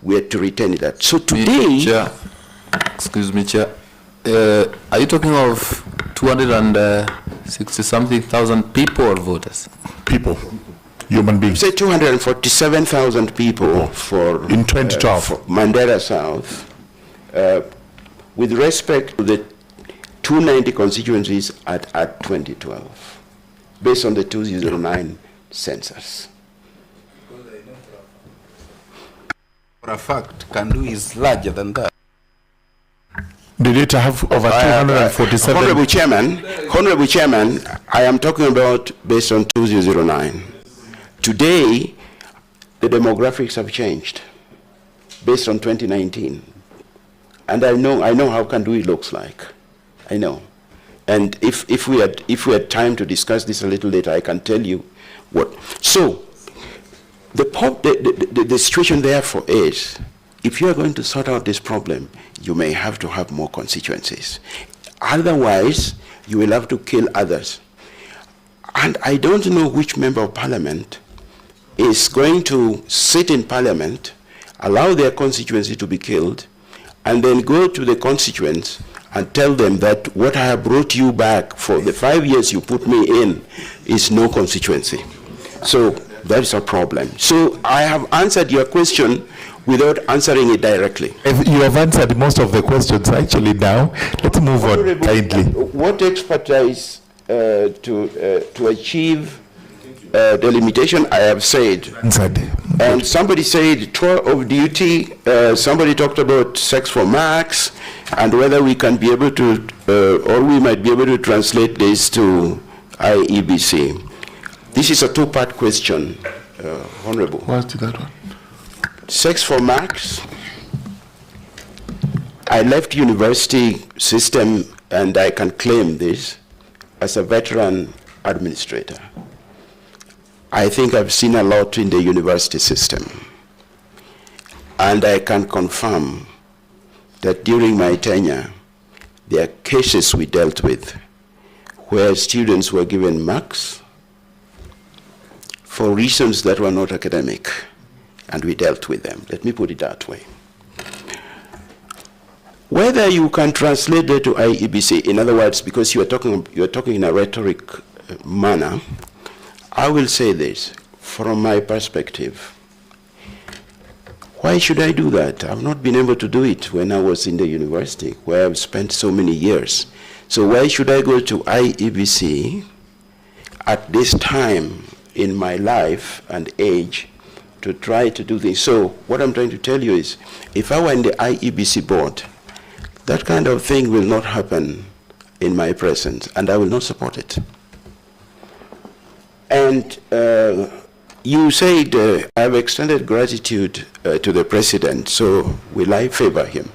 we had to retain that. So today... Chair, excuse me, Chair. Are you talking of 260-something thousand people or voters? People, human beings. Say 247,000 people for... In 2012. For Mandera South. With respect to the 290 constituencies at 2012, based on the 2009 census. For a fact, Kandu is larger than that. Did it have over 247? Honorable Chairman, I am talking about based on 2009. Today, the demographics have changed based on 2019. And I know how Kandu looks like. I know. And if we had time to discuss this a little later, I can tell you what. So, the situation therefore is, if you are going to sort out this problem, you may have to have more constituencies. Otherwise, you will have to kill others. And I don't know which member of parliament is going to sit in parliament, allow their constituency to be killed, and then go to the constituents and tell them that what I have brought you back for the 5 years you put me in is no constituency. So that's a problem. So I have answered your question without answering it directly. You have answered most of the questions actually now. Let's move on kindly. What expertise to achieve delimitation, I have said. Answered. And somebody said tour of duty, somebody talked about sex for marks, and whether we can be able to, or we might be able to translate this to IEBC. This is a two-part question, Honorable. What's that one? Sex for marks. I left university system, and I can claim this as a veteran administrator. I think I've seen a lot in the university system. And I can confirm that during my tenure, there are cases we dealt with where students were given marks for reasons that were not academic, and we dealt with them. Let me put it that way. Whether you can translate that to IEBC, in other words, because you are talking in a rhetoric manner, I will say this, from my perspective. Why should I do that? I've not been able to do it when I was in the university, where I've spent so many years. So why should I go to IEBC at this time in my life and age to try to do this? So what I'm trying to tell you is, if I were in the IEBC board, that kind of thing will not happen in my presence, and I will not support it. And you said, I have extended gratitude to the president, so will I favor him?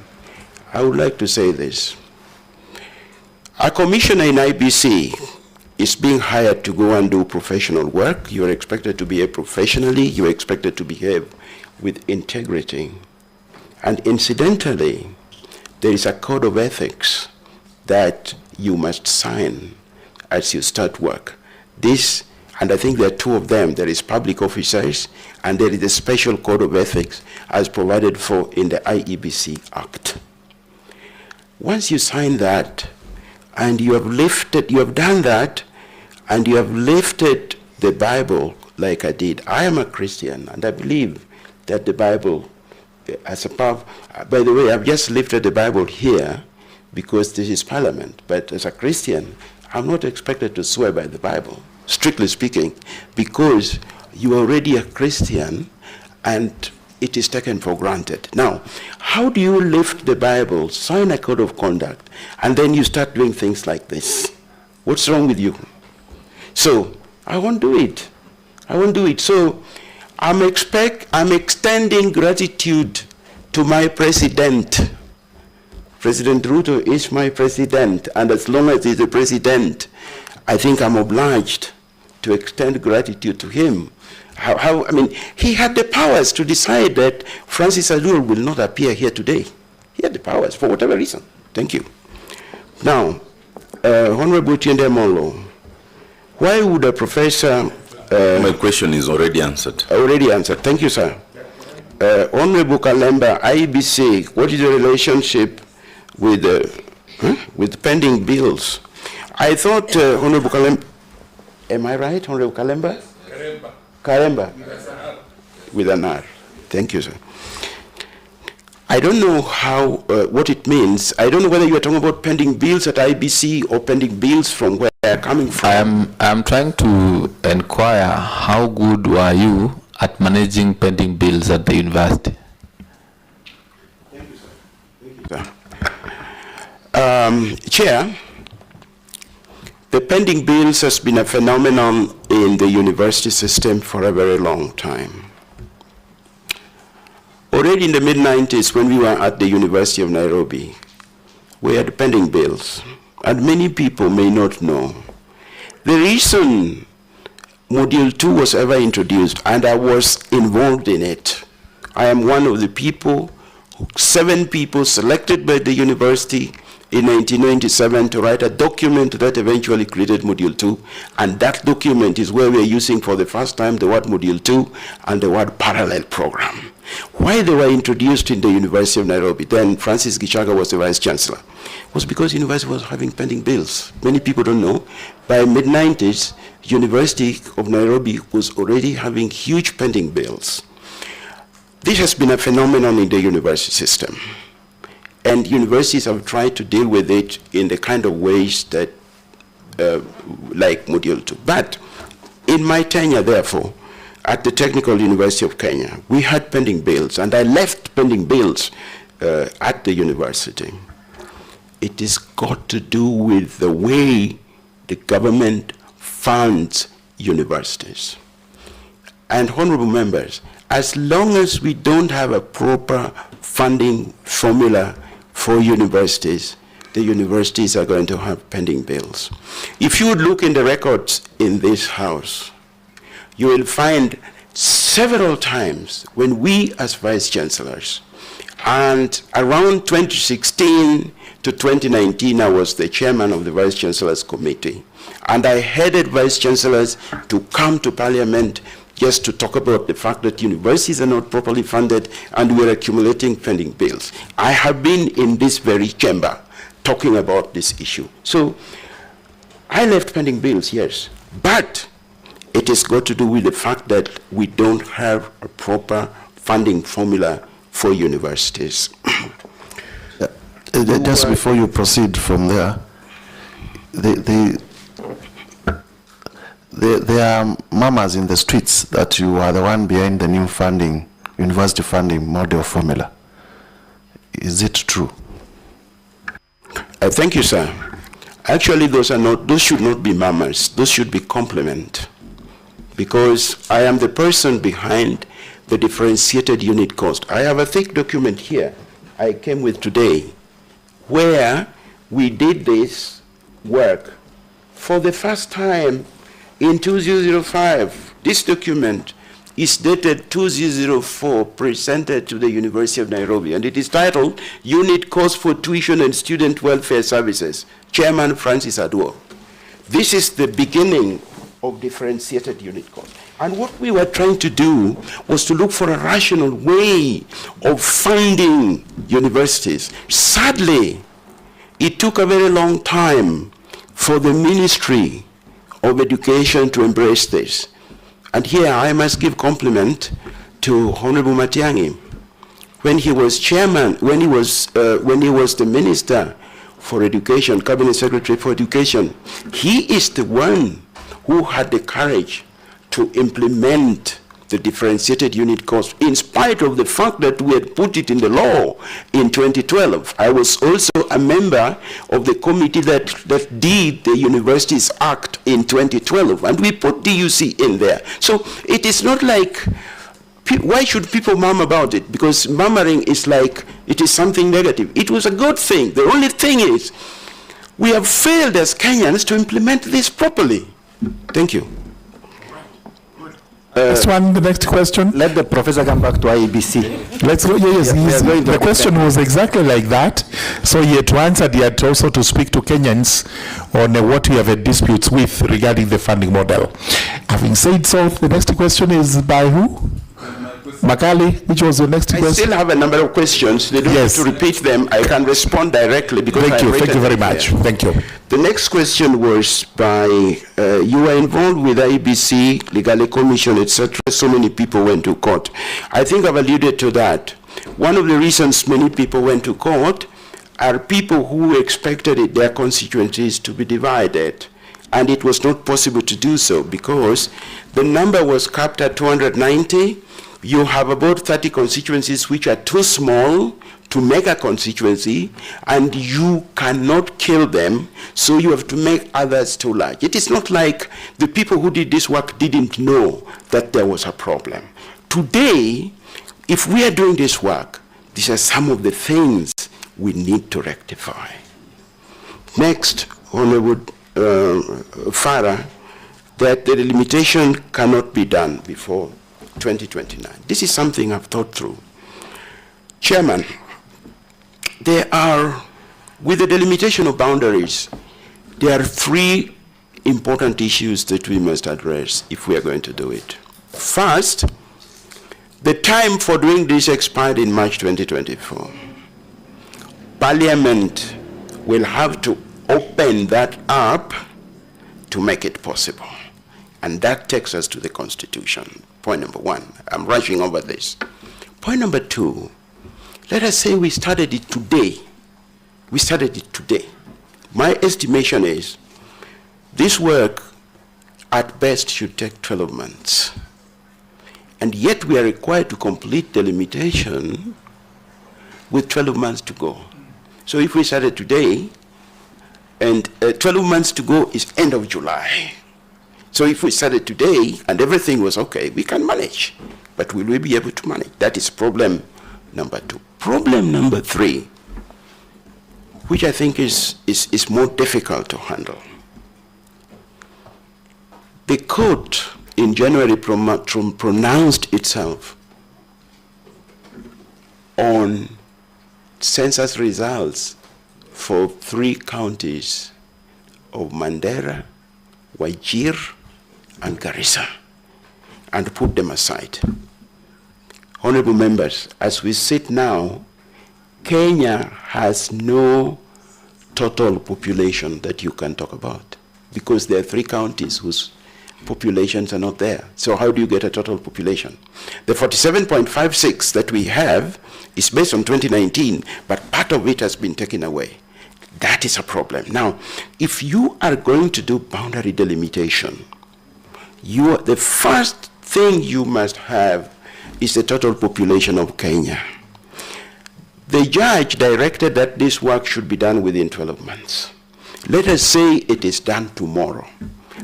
I would like to say this. A commissioner in IBC is being hired to go and do professional work. You are expected to behave professionally. You are expected to behave with integrity. And incidentally, there is a code of ethics that you must sign as you start work. This, and I think there are two of them. There is public officers, and there is a special code of ethics as provided for in the IEBC Act. Once you sign that, and you have done that, and you have lifted the Bible like I did. I am a Christian, and I believe that the Bible has a power. By the way, I've just lifted the Bible here because this is Parliament, but as a Christian, I'm not expected to swear by the Bible, strictly speaking, because you are already a Christian, and it is taken for granted. Now, how do you lift the Bible, sign a code of conduct, and then you start doing things like this? What's wrong with you? So, I won't do it. I won't do it. So, I'm extending gratitude to my president. President Ruto is my president, and as long as he's the president, I think I'm obliged to extend gratitude to him. I mean, he had the powers to decide that Francis Alur will not appear here today. He had the powers for whatever reason. Thank you. Now, Honorable Tiende Molo, why would a professor... my question is already answered. Already answered. Thank you, sir. Honorable Kalemba, IEBC, what is the relationship with pending bills? I thought, Honorable Kalemba, am I right, Honorable Kalemba? Karemba. With an R. Thank you, sir. I don't know what it means. I don't know whether you are talking about pending bills at IBC or pending bills from where they are coming from. I'm trying to inquire how good were you at managing pending bills at the university? Thank you, sir. Thank you, sir. Chair, the pending bills has been a phenomenon in the university system for a very long time. Already in the mid-90s, when we were at the University of Nairobi, we had pending bills, and many people may not know. The reason Module 2 was ever introduced, and I was involved in it, I am one of the people, 7 people selected by the university in 1997 to write a document that eventually created Module 2, and that document is where we are using for the first time the word Module 2 and the word parallel program. Why they were introduced in the University of Nairobi, then Francis Gichaga was the Vice Chancellor, was because the university was having pending bills. Many people don't know. By mid-90s, University of Nairobi was already having huge pending bills. This has been a phenomenon in the university system. And universities have tried to deal with it in the kind of ways that, like Module 2. But in my tenure, therefore, at the Technical University of Kenya, we had pending bills, and I left pending bills at the university. It has got to do with the way the government funds universities. And honorable members, as long as we don't have a proper funding formula for universities, the universities are going to have pending bills. If you would look in the records in this house, you will find several times when we as vice chancellors, and around 2016 to 2019, I was the chairman of the vice chancellors committee, and I headed vice chancellors to come to parliament just to talk about the fact that universities are not properly funded and we're accumulating pending bills. I have been in this very chamber talking about this issue. So I left pending bills, yes, but it has got to do with the fact that we don't have a proper funding formula for universities. Just before you proceed from there, there are murmurs in the streets that you are the one behind the new funding, university funding model formula. Is it true? Thank you, sir. Actually, those should not be murmurs. Those should be compliment. Because I am the person behind the differentiated unit cost. I have a thick document here I came with today where we did this work for the first time in 2005. This document is dated 2004, presented to the University of Nairobi, and it is titled Unit Cost for Tuition and Student Welfare Services, Chairman Francis Aduo. This is the beginning of differentiated unit cost. And what we were trying to do was to look for a rational way of funding universities. Sadly, it took a very long time for the Ministry of Education to embrace this. And here I must give compliment to Honorable Matiang'i. When he was chairman, when he was the Minister for Education, Cabinet Secretary for Education, he is the one who had the courage to implement the differentiated unit cost, in spite of the fact that we had put it in the law in 2012. I was also a member of the committee that did the Universities Act in 2012, and we put DUC in there. So it is not like, why should people murmur about it? Because murmuring is like, it is something negative. It was a good thing. The only thing is, we have failed as Kenyans to implement this properly. Thank you. Next one, the next question. Let the professor come back to IEBC. Let's go. Yes, the question was exactly like that. So he had to answer, he had also to speak to Kenyans on what we have had disputes with regarding the funding model. Having said so, the next question is by who? Makali, which was your next I question? still have a number of questions. They don't Yes. have to repeat them. I can respond directly because Thank you very them much. there. Thank you. The next question was by, you were involved with IEBC, Legal Commission, etc. So many people went to court. I think I've alluded to that. One of the reasons many people went to court are people who expected their constituencies to be divided. And it was not possible to do so because the number was capped at 290. You have about 30 constituencies which are too small to make a constituency, and you cannot kill them, so you have to make others too large. It is not like the people who did this work didn't know that there was a problem. Today, if we are doing this work, these are some of the things we need to rectify. Next, Honorable Farah, that the delimitation cannot be done before 2029. This is something I've thought through. Chairman, there are, with the delimitation of boundaries, there are three important issues that we must address if we are going to do it. First, the time for doing this expired in March 2024. Parliament will have to open that up to make it possible. And that takes us to the Constitution. Point number one. I'm rushing over this. Point number two, let us say we started it today. We started it today. My estimation is this work at best should take 12 months. And yet we are required to complete the limitation with 12 months to go. So if we started today, and 12 months to go is end of July. So if we started today and everything was okay, we can manage. But will we be able to manage? That is problem number two. Problem number three, which I think is more difficult to handle. The court in January pronounced itself on census results for 3 counties of Mandera, Wajir, and Garissa, and put them aside. Honorable members, as we sit now, Kenya has no total population that you can talk about because there are 3 counties whose populations are not there. So how do you get a total population? The 47.56 that we have is based on 2019, but part of it has been taken away. That is a problem. Now, if you are going to do boundary delimitation, the first thing you must have is the total population of Kenya. The judge directed that this work should be done within 12 months. Let us say it is done tomorrow.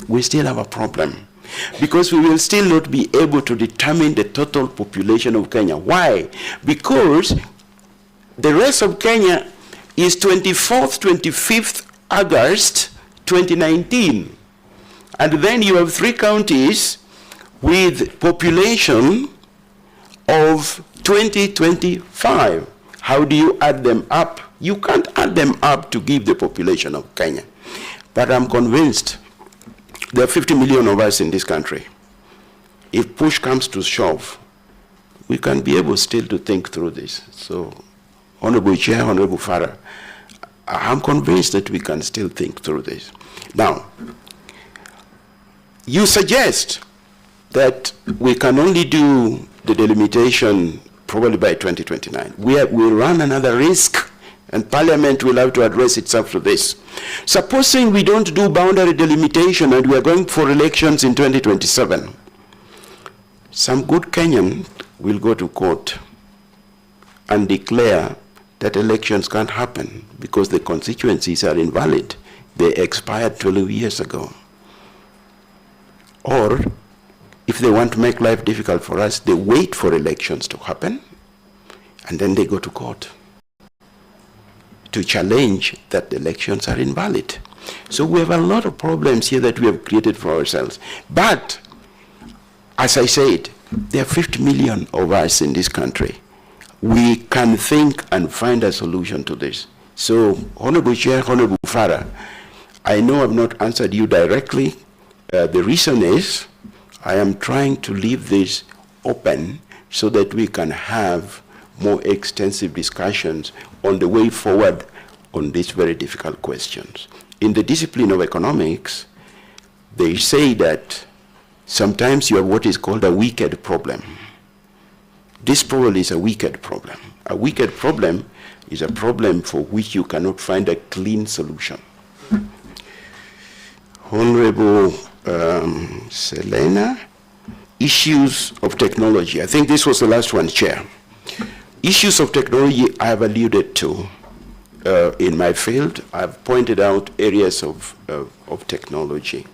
We still have a problem because we will still not be able to determine the total population of Kenya. Why? Because the rest of Kenya is 24th, 25th August 2019. And then you have 3 counties with population of 2025. How do you add them up? You can't add them up to give the population of Kenya. But I'm convinced there are 50 million of us in this country. If push comes to shove, we can be able still to think through this. So, Honorable Chair, Honorable Farah, I'm convinced that we can still think through this. Now, you suggest that we can only do the delimitation probably by 2029. We'll run another risk, and Parliament will have to address itself to this. Supposing we don't do boundary delimitation and we are going for elections in 2027, some good Kenyan will go to court and declare that elections can't happen because the constituencies are invalid. They expired 12 years ago. Or, if they want to make life difficult for us, they wait for elections to happen, and then they go to court to challenge that the elections are invalid. So we have a lot of problems here that we have created for ourselves. But, as I said, there are 50 million of us in this country. We can think and find a solution to this. So, Honorable Chair, Honorable Farah, I know I've not answered you directly. The reason is I am trying to leave this open so that we can have more extensive discussions on the way forward on these very difficult questions. In the discipline of economics, they say that sometimes you have what is called a wicked problem. This probably is a wicked problem. A wicked problem is a problem for which you cannot find a clean solution. Honorable Selena, issues of technology. I think this was the last one, Chair. Issues of technology I have alluded to in my field. I've pointed out areas of technology.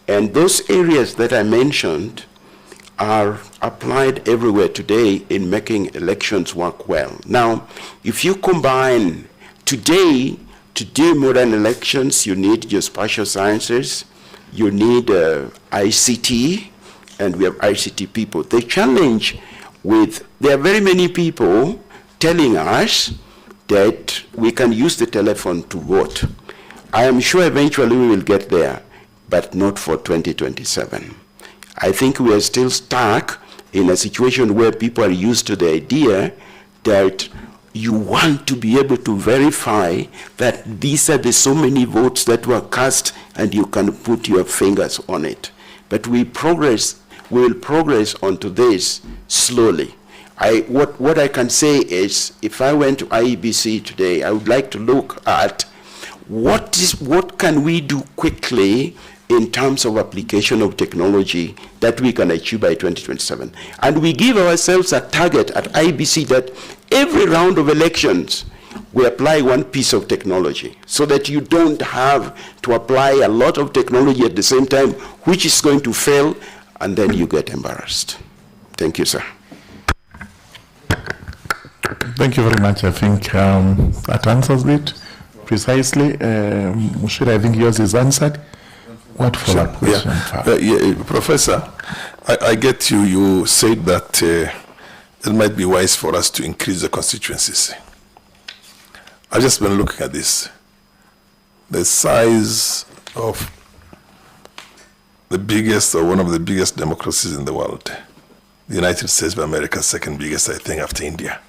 And those areas that I mentioned are applied everywhere today in making elections work well. Now, if you combine today, to do modern elections, you need your spatial sciences, you need ICT, and we have ICT people. The challenge there are very many people telling us that we can use the telephone to vote. I am sure eventually we will get there, but not for 2027. I think we are still stuck in a situation where people are used to the idea that you want to be able to verify that these are the so many votes that were cast and you can put your fingers on it. But we will progress onto this slowly. What I can say is, if I went to IEBC today, I would like to look at what can we do quickly in terms of application of technology that we can achieve by 2027. And we give ourselves a target at IEBC that every round of elections, we apply one piece of technology so that you don't have to apply a lot of technology at the same time, which is going to fail, and then you get embarrassed. Thank you, sir. Thank you very much. I think that answers it precisely. Mushira, I think yours is answered. What follow-up question? Professor, I get you. You said that it might be wise for us to increase the constituencies. I've just been looking at this. The size of the biggest or one of the biggest democracies in the world, the United States of America, second biggest, I think, after India,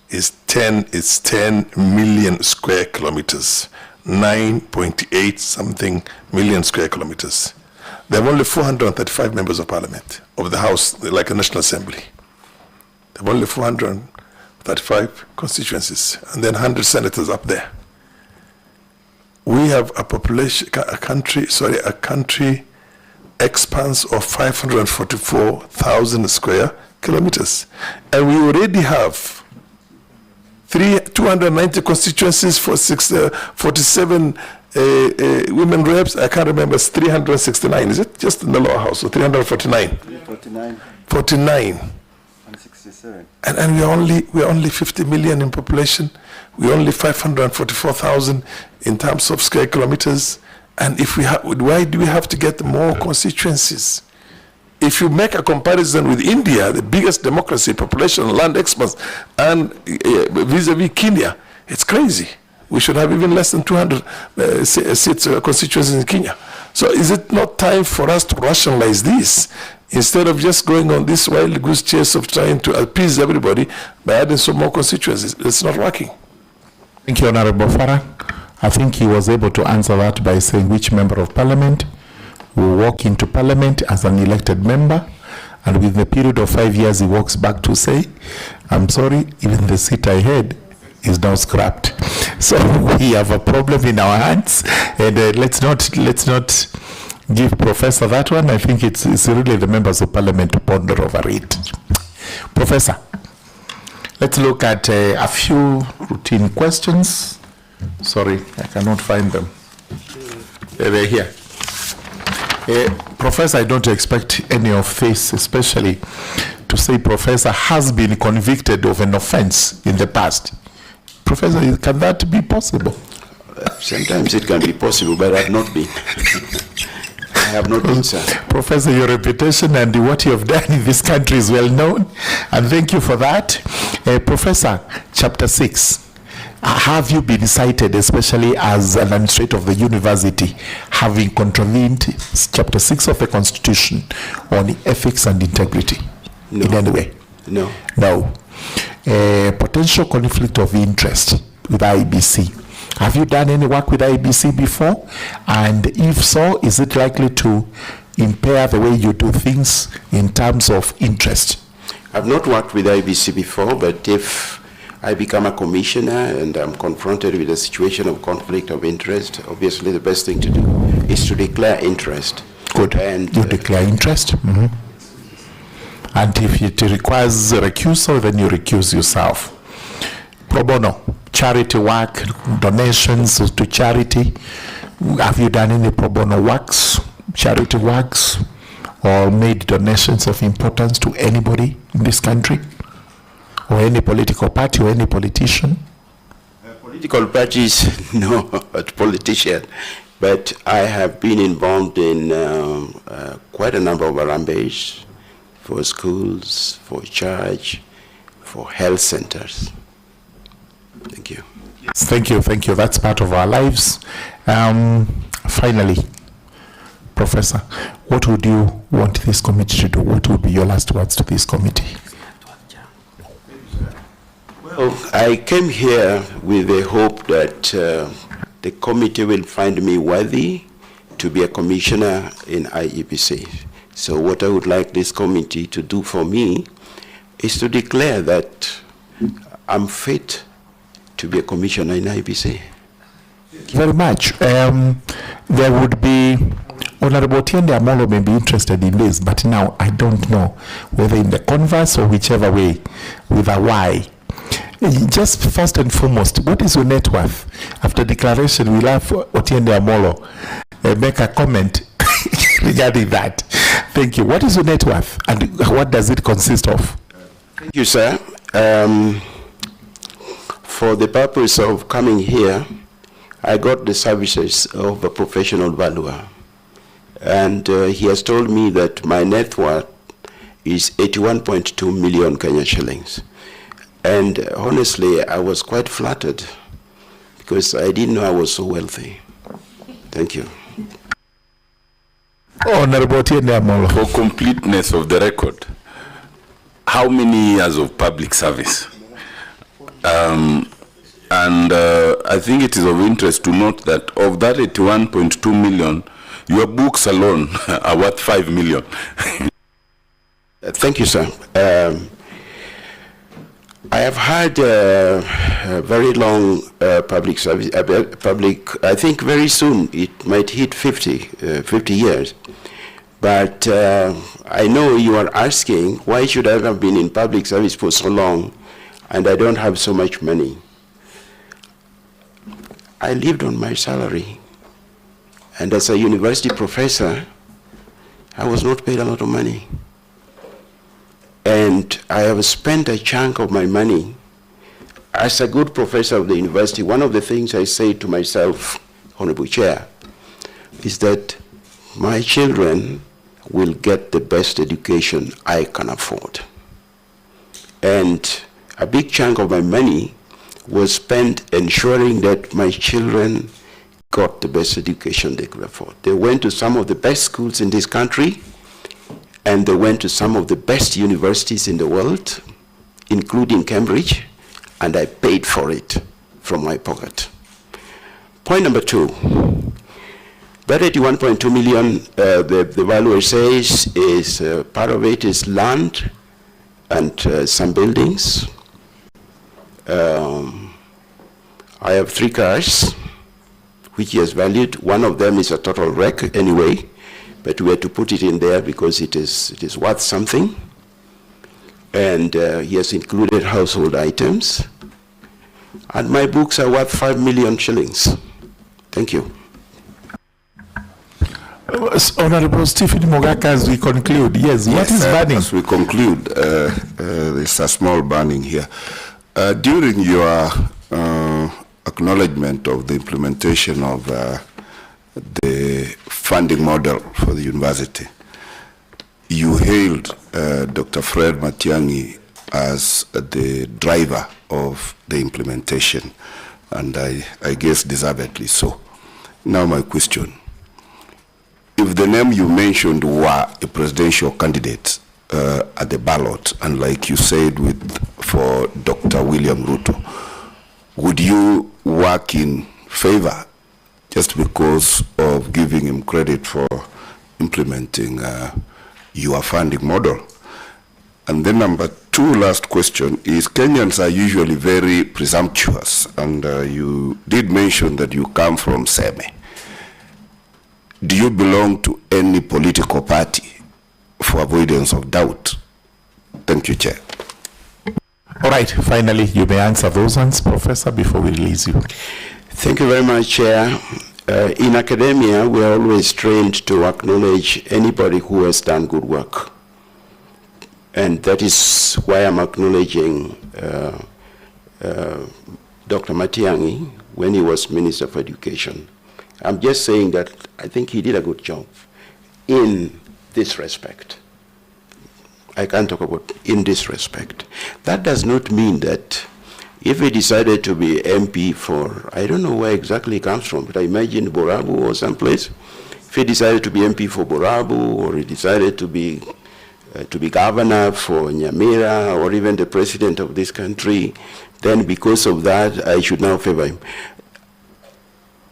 is 10 million square kilometers, 9.8 something million square kilometers. There are only 435 members of parliament of the House, like a National Assembly. There are only 435 constituencies, and then 100 senators up there. We have a country expanse of 544,000 square kilometers, and we already have 290 constituencies for 47 women reps. I can't remember, it's 369. Is it just in the lower house? So 349. 49. And 67. And we're only 50 million in population. We're only 544,000 in terms of square kilometers. And if we why do we have to get more constituencies? If you make a comparison with India, the biggest democracy, population, land expanse, and vis-a-vis Kenya, it's crazy. We should have even less than 200 seats constituencies in Kenya. So is it not time for us to rationalize this instead of just going on this wild goose chase of trying to appease everybody by adding some more constituencies? It's not working. Thank you, Honorable Farah. I think he was able to answer that by saying which member of parliament will walk into parliament as an elected member, and within the period of 5 years he walks back to say, I'm sorry, even the seat I had is now scrapped. So we have a problem in our hands, and let's not give Professor that one. I think it's really the members of parliament to ponder over it. Professor, let's look at a few routine questions. Sorry, I cannot find them. They're here. Professor, I don't expect any of this, especially to say Professor has been convicted of an offense in the past. Professor, can that be possible? Sometimes it can be possible, but I have not been. I have not been, sir. Professor, your reputation and what you have done in this country is well known, and thank you for that. Professor, Chapter 6. Have you been cited, especially as an administrator of the university, having contravened Chapter 6 of the Constitution on ethics and integrity? No. In any way? No. No. Potential conflict of interest with IEBC. Have you done any work with IEBC before? And if so, is it likely to impair the way you do things in terms of interest? I've not worked with IEBC before, but if I become a commissioner and I'm confronted with a situation of conflict of interest, obviously the best thing to do is to declare interest. Good. And you declare interest? Mm-hmm. And if it requires recusal, then you recuse yourself. Pro bono, charity work, donations to charity. Have you done any pro bono works, charity works, or made donations of importance to anybody in this country? Or any political party or any politician? Political parties, no, not politician. But I have been involved in quite a number of Arambe's for schools, for church, for health centers. Thank you. Yes, thank you, thank you. That's part of our lives. Finally, Professor, what would you want this committee to do? What would be your last words to this committee? Well, I came here with the hope that the committee will find me worthy to be a commissioner in IEBC. So what I would like this committee to do for me is to declare that I'm fit to be a commissioner in IEBC. Thank you very much. There would be, Honorable Tiende Amolo may be interested in this, but now I don't know whether in the converse or whichever way, with a Y. Just first and foremost, what is your net worth? After declaration, we'll have Otiende Amolo make a comment regarding that. Thank you. What is your net worth and what does it consist of? Thank you, sir. For the purpose of coming here, I got the services of a professional valuer. And he has told me that my net worth is 81.2 million Kenya shillings. And honestly, I was quite flattered because I didn't know I was so wealthy. Thank you. Honorable Tiende Amolo. For completeness of the record, how many years of public service? I think it is of interest to note that of that 81.2 million, your books alone are worth 5 million. Thank you, sir. I have had a very long public service, I think very soon it might hit 50 years. But I know you are asking, why should I have been in public service for so long and I don't have so much money? I lived on my salary. And as a university professor, I was not paid a lot of money. And I have spent a chunk of my money. As a good professor of the university, one of the things I say to myself, Honorable Chair, is that my children will get the best education I can afford. And a big chunk of my money was spent ensuring that my children got the best education they could afford. They went to some of the best schools in this country, and they went to some of the best universities in the world, including Cambridge, and I paid for it from my pocket. Point number two, that 81.2 million, the valuer says is, part of it is land and some buildings. I have 3 cars, which he has valued. One of them is a total wreck anyway, but we had to put it in there because it is worth something. And he has included household items. And my books are worth 5 million shillings. Thank you. Honorable Stephen Mogaka, as we conclude, yes, what is burning? As we conclude, there's a small burning here. During your acknowledgement of the implementation of the funding model for the university, you hailed Dr. Fred Matiang'i as the driver of the implementation, and I guess deservedly so. Now my question, if the name you mentioned were a presidential candidate, at the ballot, and like you said for Dr. William Ruto, would you work in favor just because of giving him credit for implementing your funding model? And then number two, last question, is Kenyans are usually very presumptuous, and you did mention that you come from Seme. Do you belong to any political party, for avoidance of doubt? Thank you, Chair. All right, finally, you may answer those ones, Professor, before we release you. Thank you very much, Chair. In academia, we are always trained to acknowledge anybody who has done good work. And that is why I'm acknowledging Dr. Matiang'i when he was Minister of Education. I'm just saying that I think he did a good job in this respect. I can't talk about in this respect. That does not mean that if he decided to be MP for, I don't know where exactly he comes from, but I imagine Borabu or someplace. If he decided to be MP for Borabu, or he decided to be governor for Nyamira, or even the president of this country, then because of that, I should now favor him.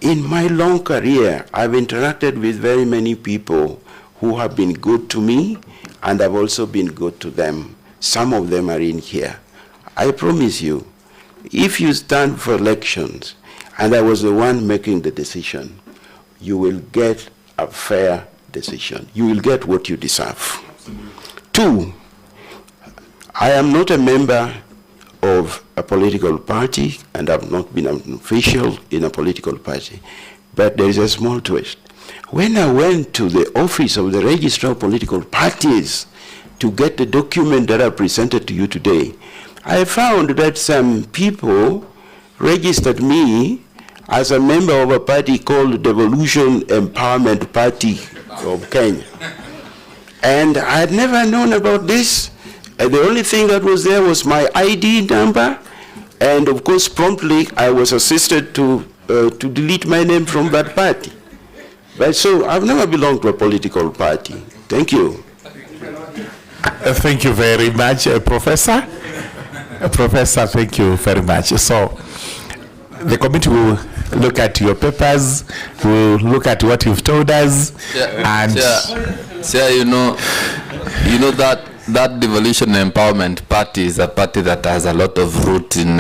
In my long career, I've interacted with very many people who have been good to me, and I've also been good to them. Some of them are in here. I promise you, if you stand for elections, and I was the one making the decision, you will get a fair decision. You will get what you deserve. Two, I am not a member of a political party, and I've not been an official in a political party. But there is a small twist. When I went to the office of the Registrar of Political Parties to get the document that I presented to you today, I found that some people registered me as a member of a party called Devolution Empowerment Party of Kenya. And I had never known about this. The only thing that was there was my ID number, and of course promptly I was assisted to delete my name from that party. But so I've never belonged to a political party. Thank you. Thank you very much, Professor. Professor, thank you very much. So the committee will look at your papers, will look at what you've told us, and you know that Devolution Empowerment Party is a party that has a lot of root in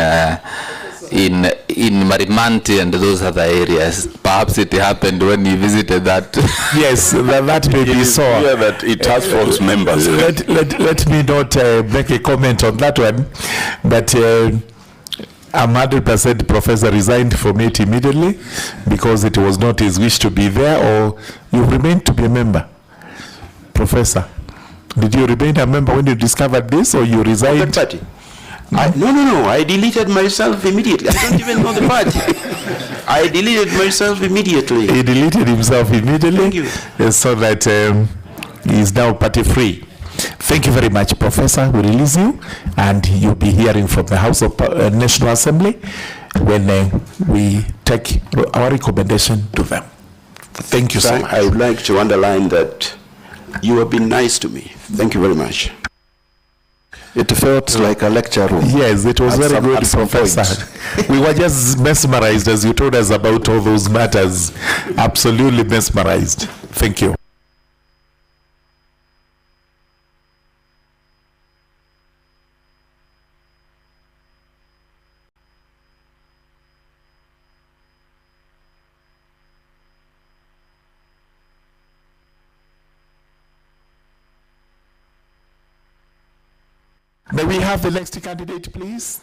Marimanti and those other areas. Perhaps it happened when you visited that. Yes, that may be so. Yeah, that it has false members. Let me not make a comment on that one, but I'm 100% Professor resigned from it immediately because it was not his wish to be there, or you remained to be a member. Professor, did you remain a member when you discovered this, or you resigned? Of that party? No. I deleted myself immediately. I don't even know the party. I deleted myself immediately. He deleted himself immediately. Thank you. So that he is now party free. Thank you very much, Professor. We release you, and you'll be hearing from the House of National Assembly when we take our recommendation to them. Thank you so much. I would like to underline that you have been nice to me. Thank you very much. It felt like a lecture room. Yes, it was very good, Professor. We were just mesmerized as you told us about all those matters. Absolutely mesmerized. Thank you. May we have the next candidate, please?